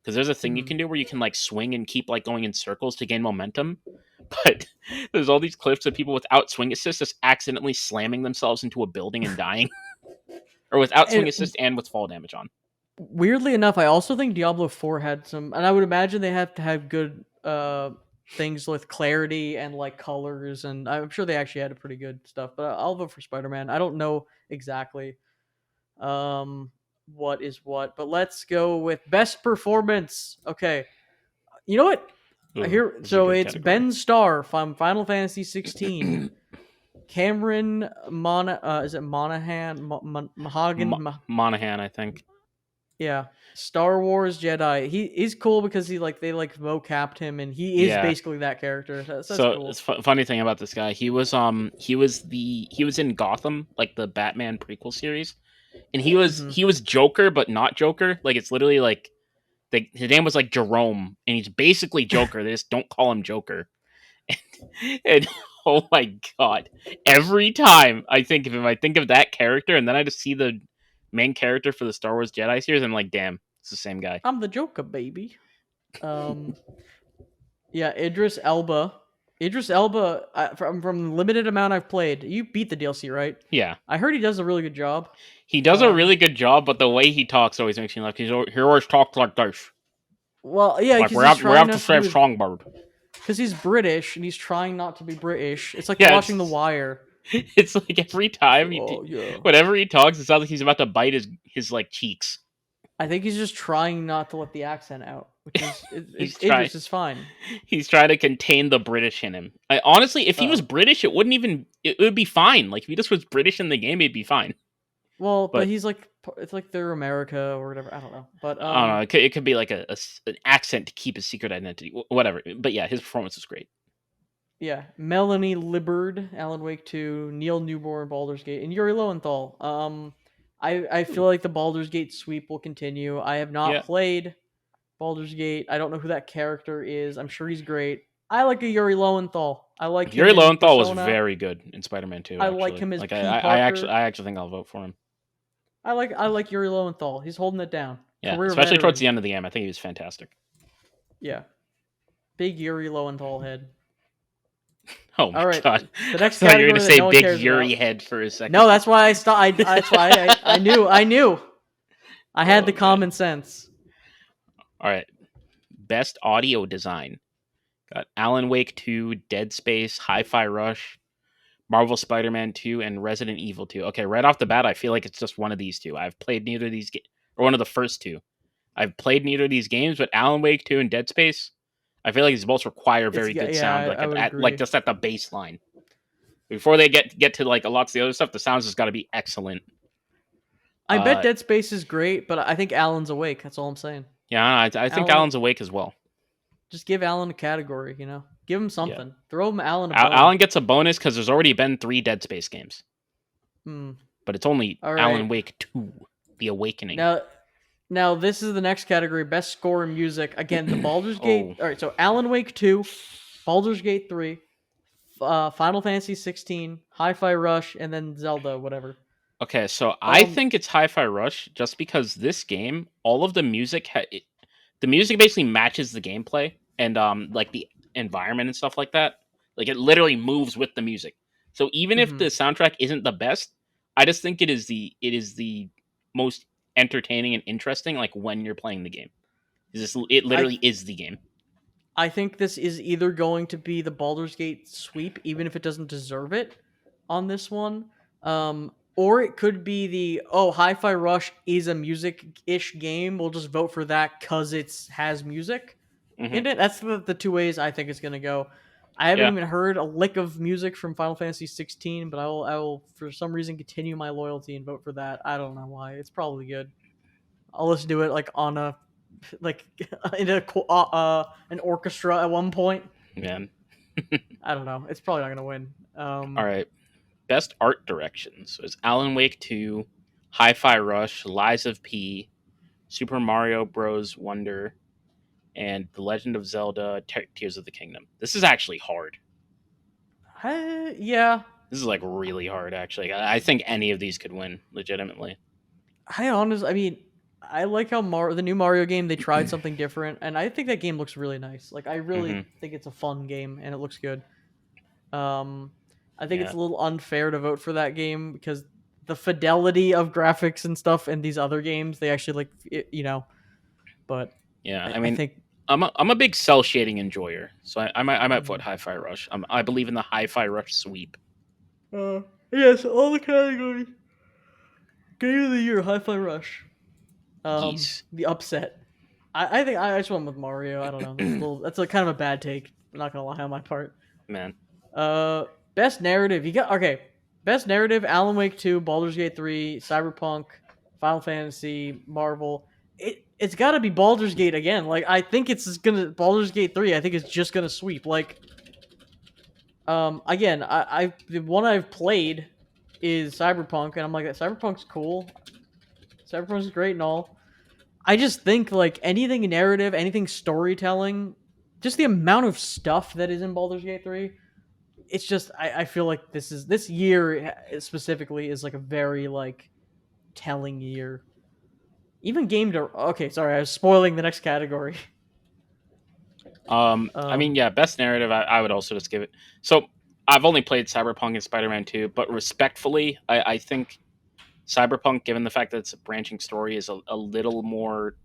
because there's a thing you Hmm. can do where you can like swing and keep like going in circles to gain momentum. But there's all these clips of people without swing assist just accidentally slamming themselves into a building and dying, or without swing And assist and with fall damage on. weirdly enough, I also think Diablo 4 had some, and I would imagine they have to have good. things with clarity and like colors, and I'm sure they actually had a pretty good stuff. But I'll vote for Spider-Man. I don't know exactly um what is what, but let's go with best performance. Okay, you know what? Ooh, Here, this is a so good it's category. Ben Starr from Final Fantasy 16. Cameron is it Monahan? Mahagan? Monahan, I think. Yeah, Star Wars Jedi. He's cool because they like capped him, and he is Yeah. basically that character. That's So cool. it's funny thing about this guy. He was in Gotham, like the Batman prequel series, and he was Hmm. he was Joker, but not Joker. Like it's literally like his name was like Jerome, and he's basically Joker. They just don't call him Joker. And oh my god, every time I think of him, I think of that character, and then I just see the main character for the Star Wars Jedi series. I'm like, damn, it's the same guy. I'm the Joker, baby. Um, yeah, Idris Elba. Idris Elba. From the limited amount I've played, you beat the DLC, right? Yeah, I heard he does a really good job. he does a really good job, but the way he talks always makes me like he always talks like this. Well, yeah, Like because he's we trying have to not to do save his Songbird. because he's British and he's trying not to be British. It's like Yeah, watching The it's Wire. it's like every It's time like, oh yeah. whenever he talks, it sounds like he's about to bite his like cheeks. I think he's just trying not to let the accent out, which is he's trying Idris is fine. he's trying to contain the British in him. Honestly, if he was Uh, British, it would be fine. Like if he just was British in the game, it'd be fine. well, but But he's like it's like they're America or whatever. I don't know, but I don't know. It could be like an accent to keep his secret identity, whatever. But yeah, his performance is great. yeah, Melanie Libbard, Alan Wake 2, Neil Newborn, Baldur's Gate, and Yuri Lowenthal. I feel like the Baldur's Gate sweep will continue. I have not Yeah, played Baldur's Gate. I don't know who that character is. I'm sure he's great. I like a Yuri Lowenthal. I like him Yuri in Lowenthal was Persona. very good in Spider-Man 2. I like Actually, him as like P. Parker. I actually think I'll vote for him. I like Yuri Lowenthal. He's holding it down. Yeah, Career especially towards veteran. the end of the game, I think he was fantastic. Yeah. Big Yuri Lowenthal head. Oh my All right. god, The I next thought you were gonna category that say no one Big cares Yuri about. head for a second. No, that's why I stopped. That's why I knew. I knew. I had the Oh man. common sense. All right, best audio design. Got Alan Wake 2, Dead Space, Hi-Fi Rush, Marvel Spider-Man 2, and Resident Evil 2. Okay, right off the bat, I feel like it's just one of these two. I've played neither of these or one of the first two. I've played neither of these games, but Alan Wake 2 and Dead Space, I feel like these both require It's very good yeah. sound, like I would like agree. just at the baseline. Before they get to like a lot of the other stuff, the sounds has got to be excellent. I bet Uh, Dead Space is great, but I think Alan's awake. That's all I'm saying. yeah, I think Alan, Alan's awake as well. just give Alan a category. Give him Yeah, something. Throw him Alan a bone. Alan gets a bonus because there's already been 3 Dead Space games, Hmm. but it's only All right. Alan Wake 2, The Awakening. Now, now this is the next category: best score in music. Again, the Baldur's Oh, Gate. All right, so Alan Wake 2, Baldur's Gate 3, Final Fantasy 16, Hi-Fi Rush, and then Zelda, whatever. okay. So I Um. think it's Hi-Fi Rush just because this game, all of the music, the music basically matches the gameplay and like the environment and stuff like that. Like it literally moves with the music. So even if the Mhm. soundtrack isn't the best, I just think it is the most entertaining and interesting. Like when you're playing the game, it I literally is the game. I think this is either going to be the Baldur's Gate sweep, even if it doesn't deserve it on this one, or it could be the Hi-Fi Rush is a music-ish game. We'll just vote for that because it has music Hmm. in it. That's the two ways I think it's gonna go. I haven't Yeah, even heard a lick of music from Final Fantasy 16, but I will for some reason continue my loyalty and vote for that. I don't know why. It's probably good. I'll listen to it like on a like in an orchestra at one point. man. I don't know. It's probably not gonna win. All right. Best art direction. So it's Alan Wake 2, Hi-Fi Rush, Lies of P, Super Mario Bros. Wonder, and The Legend of Zelda: Tears of the Kingdom. This is actually hard. Yeah. This is like really hard, actually. I think any of these could win, legitimately. I mean, I like how the new Mario game they tried something different, and I think that game looks really nice. Like I really Hmm. think it's a fun game and it looks good. Um, I think it's Yeah, a little unfair to vote for that game because the fidelity of graphics and stuff in these other games, they actually like, But yeah. I I mean, think I'm a big cell shading enjoyer, so I might vote Mhm. Hi-Fi Rush. I believe in the Hi-Fi Rush sweep. Yes, all the categories. Game of the year, Hi-Fi Rush. Yes, The upset. I think I just went with Mario. I don't know. That's a little. That's a kind of a bad take. I'm not gonna lie on my part. man. Uh, best narrative. You got okay. Best narrative: Alan Wake 2, Baldur's Gate 3, Cyberpunk, Final Fantasy, Marvel. It's got to be Baldur's Gate again. Like I think it's just gonna Baldur's Gate 3. I think it's just gonna sweep. Like again, I the one I've played is Cyberpunk, and I'm like Cyberpunk's cool. Cyberpunk's great and all. I just think like anything narrative, anything storytelling, just the amount of stuff that is in Baldur's Gate 3, it's just I feel like this year specifically is like a very like telling year. Even okay, sorry, I was spoiling the next category. I mean, Um, yeah, best narrative. I would also just give it. So I've only played Cyberpunk and Spider-Man 2, but respectfully, I think Cyberpunk, given the fact that it's a branching story, is a little more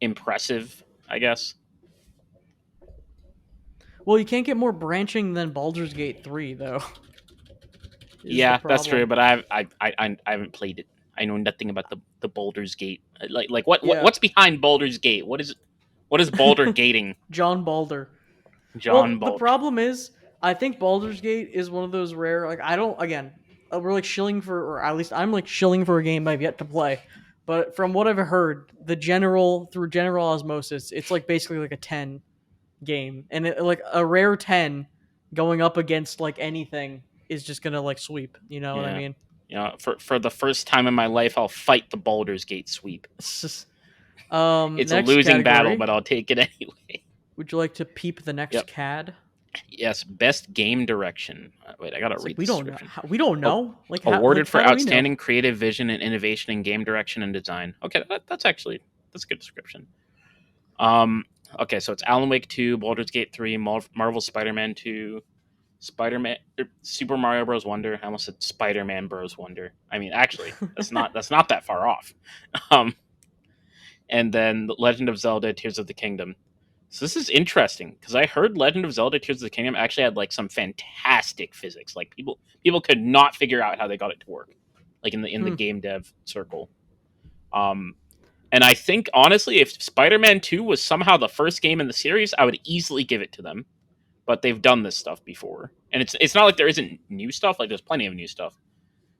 impressive, I guess. well, you can't get more branching than Baldur's Gate 3 though. Is the Yeah, that's true, problem. but I haven't played it. I know nothing about the Baldur's Gate. Like Yeah, what's behind Baldur's Gate? What is Baldur gating? John Balder. John Well, the Baldur. problem is, I think Baldur's Gate is one of those rare. Like, I don't. Again, we're like shilling for, or at least I'm like shilling for a game I've yet to play. But from what I've heard, the general through general osmosis, it's like basically like a 10 game, and like a rare 10 going up against like anything is just gonna like sweep. You know what I Yeah. mean? For the first time in my life, I'll fight the Baldur's Gate sweep. It's just, It's a next losing battle, category. but I'll take it anyway. Would you like to peep the next Yep. CAD? Yes, best game direction. Wait, I gotta It's like read we the don't know. description. We don't A- know. Like Awarded how for do we know? outstanding creative vision and innovation in game direction and design. Okay, that's a good description. Um, okay, so it's Alan Wake 2, Baldur's Gate 3, Marvel Spider-Man 2, Super Mario Bros. Wonder. I almost said Spider-Man Bros. Wonder. I mean, actually, that's not that far off. Um, and then The Legend of Zelda: Tears of the Kingdom. So this is interesting because I heard Legend of Zelda: Tears of the Kingdom actually had like some fantastic physics. Like people could not figure out how they got it to work, like in the Hmm. game dev circle. Um, and I think honestly, if Spider-Man 2 was somehow the first game in the series, I would easily give it to them. But they've done this stuff before, and it's not like there isn't new stuff. Like there's plenty of new stuff,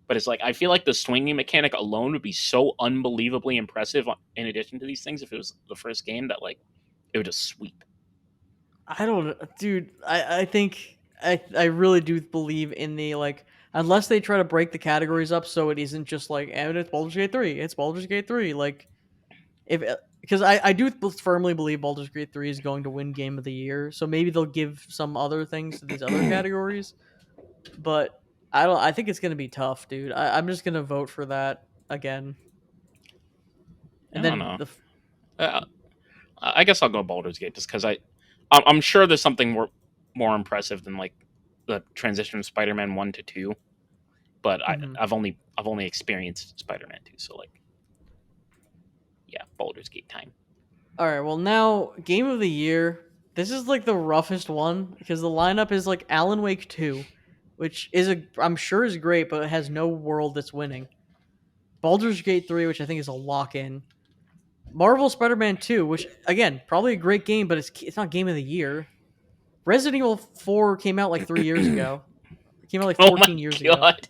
but it's like I feel like the swinging mechanic alone would be so unbelievably impressive. In addition to these things, if it was the first game, that like it would just sweep. I don't, dude. I think I really do believe in the like unless they try to break the categories up so it isn't just like and it's Baldur's Gate 3, it's Baldur's Gate 3. Like if because I do firmly believe Baldur's Gate 3 is going to win Game of the Year, so maybe they'll give some other things to these other categories. But I don't. I think it's gonna be tough, dude. I'm just gonna vote for that again, I and don't then know. the Uh, I guess I'll go Baldur's Gate just because I'm sure there's something more impressive than like the transition of Spider-Man 1 to 2. But mhm. I've only experienced Spider-Man 2, so like yeah, Baldur's Gate time. All right, well now game of the year. This is like the roughest one because the lineup is like Alan Wake 2, which is a I'm sure is great, but it has no world that's winning. Baldur's Gate 3, which I think is a lock in. Marvel Spider-Man 2, which again probably a great game, but it's not game of the year. Resident Evil 4 came out like 3 years ago. It came out like Oh my 14 years ago. god,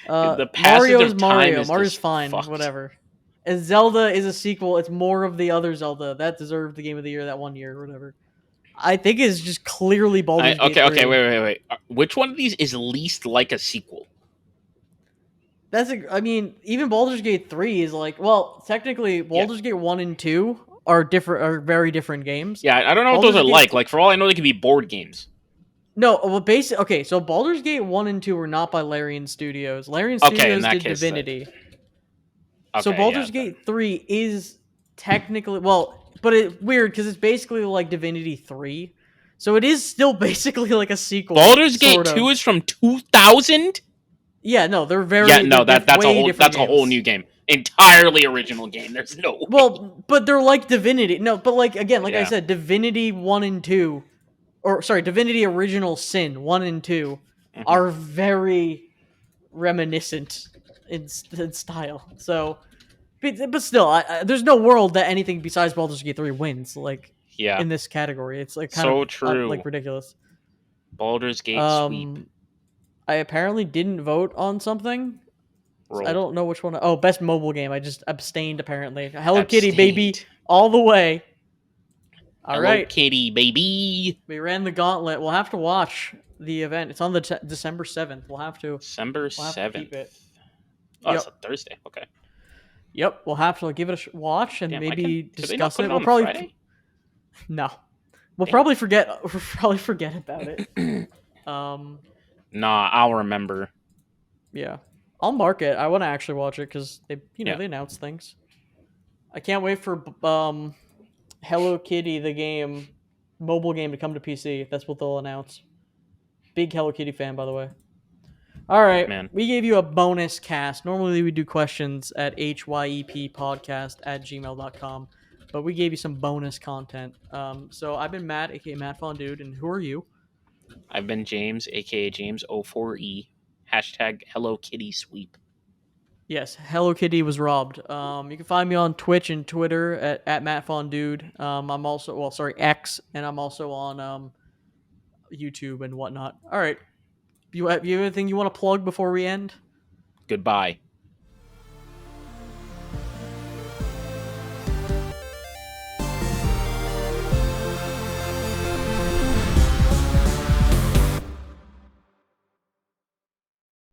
the passage Mario's of time Mario. is Mario's just fine, fucked. whatever. And Zelda is a sequel. It's more of the other Zelda that deserved the game of the year that one year or whatever. I think it's just clearly Baldur's Gate Okay, 3. wait. Which one of these is least like a sequel? I mean, even Baldur's Gate 3 is like, well, technically Yeah, Baldur's Gate 1 and 2 are very different games. yeah. I don't know what those Baldur's are Gate like. Like for all I know, they could be board games. No, well basic okay, so Baldur's Gate 1 and 2 were not by Larian Studios. Larian Okay, in Studios that did case, that Divinity. So okay, yeah, Baldur's then Gate 3 is technically but it's weird because it's basically like Divinity 3. So it is still basically like a sequel, Baldur's Gate sort 2 of. is from 2000. Yeah, no, Yeah, no, they're that's a way whole different new games. game. entirely original game. There's no way. Well, but they're like Divinity. No, but like again, like I Yeah. said, Divinity 1 and 2, or sorry, Divinity Original Sin 1 and 2 Mhm. are very reminiscent in style. So, but still, there's no world that anything besides Baldur's Gate 3 wins like Yeah. in this category. It's like kind So of true. like ridiculous. Baldur's Gate sweep. Um, I apparently didn't vote on something. I Rolled. don't know which one. Oh, best mobile game. I just abstained apparently. Hello Kitty, baby, Abstained. all the way. All Hello right, Kitty, baby. we ran the gauntlet. We'll have to watch the event. It's on the December 7th. We'll have to. December We'll have to keep 7th. it. Oh, it's a Yep. Thursday. Okay. Yep. We'll have to give it a watch and Damn, maybe could they not discuss put it. it We'll on the probably Friday? no. We'll Damn. probably forget. We'll probably forget about it. Um. Nah, I'll remember. Yeah. I'll mark it. I want to actually watch it because Yeah. they announce things. I can't wait for Hello Kitty the game, mobile game to come to PC. That's what they'll announce. Big Hello Kitty fan, by the way. All right, Man. we gave you a bonus cast. Normally we do questions at hyeppodcast@gmail.com, but we gave you some bonus content. So I've been Matt, aka Matt Fondude, and who are you? I've been James, aka James04E. Hashtag Hello Kitty sweep. Yes, Hello Kitty was robbed. You can find me on Twitch and Twitter at Matt Fondude. I'm also X, and I'm also on YouTube and whatnot. All right, you have anything you want to plug before we end? Goodbye.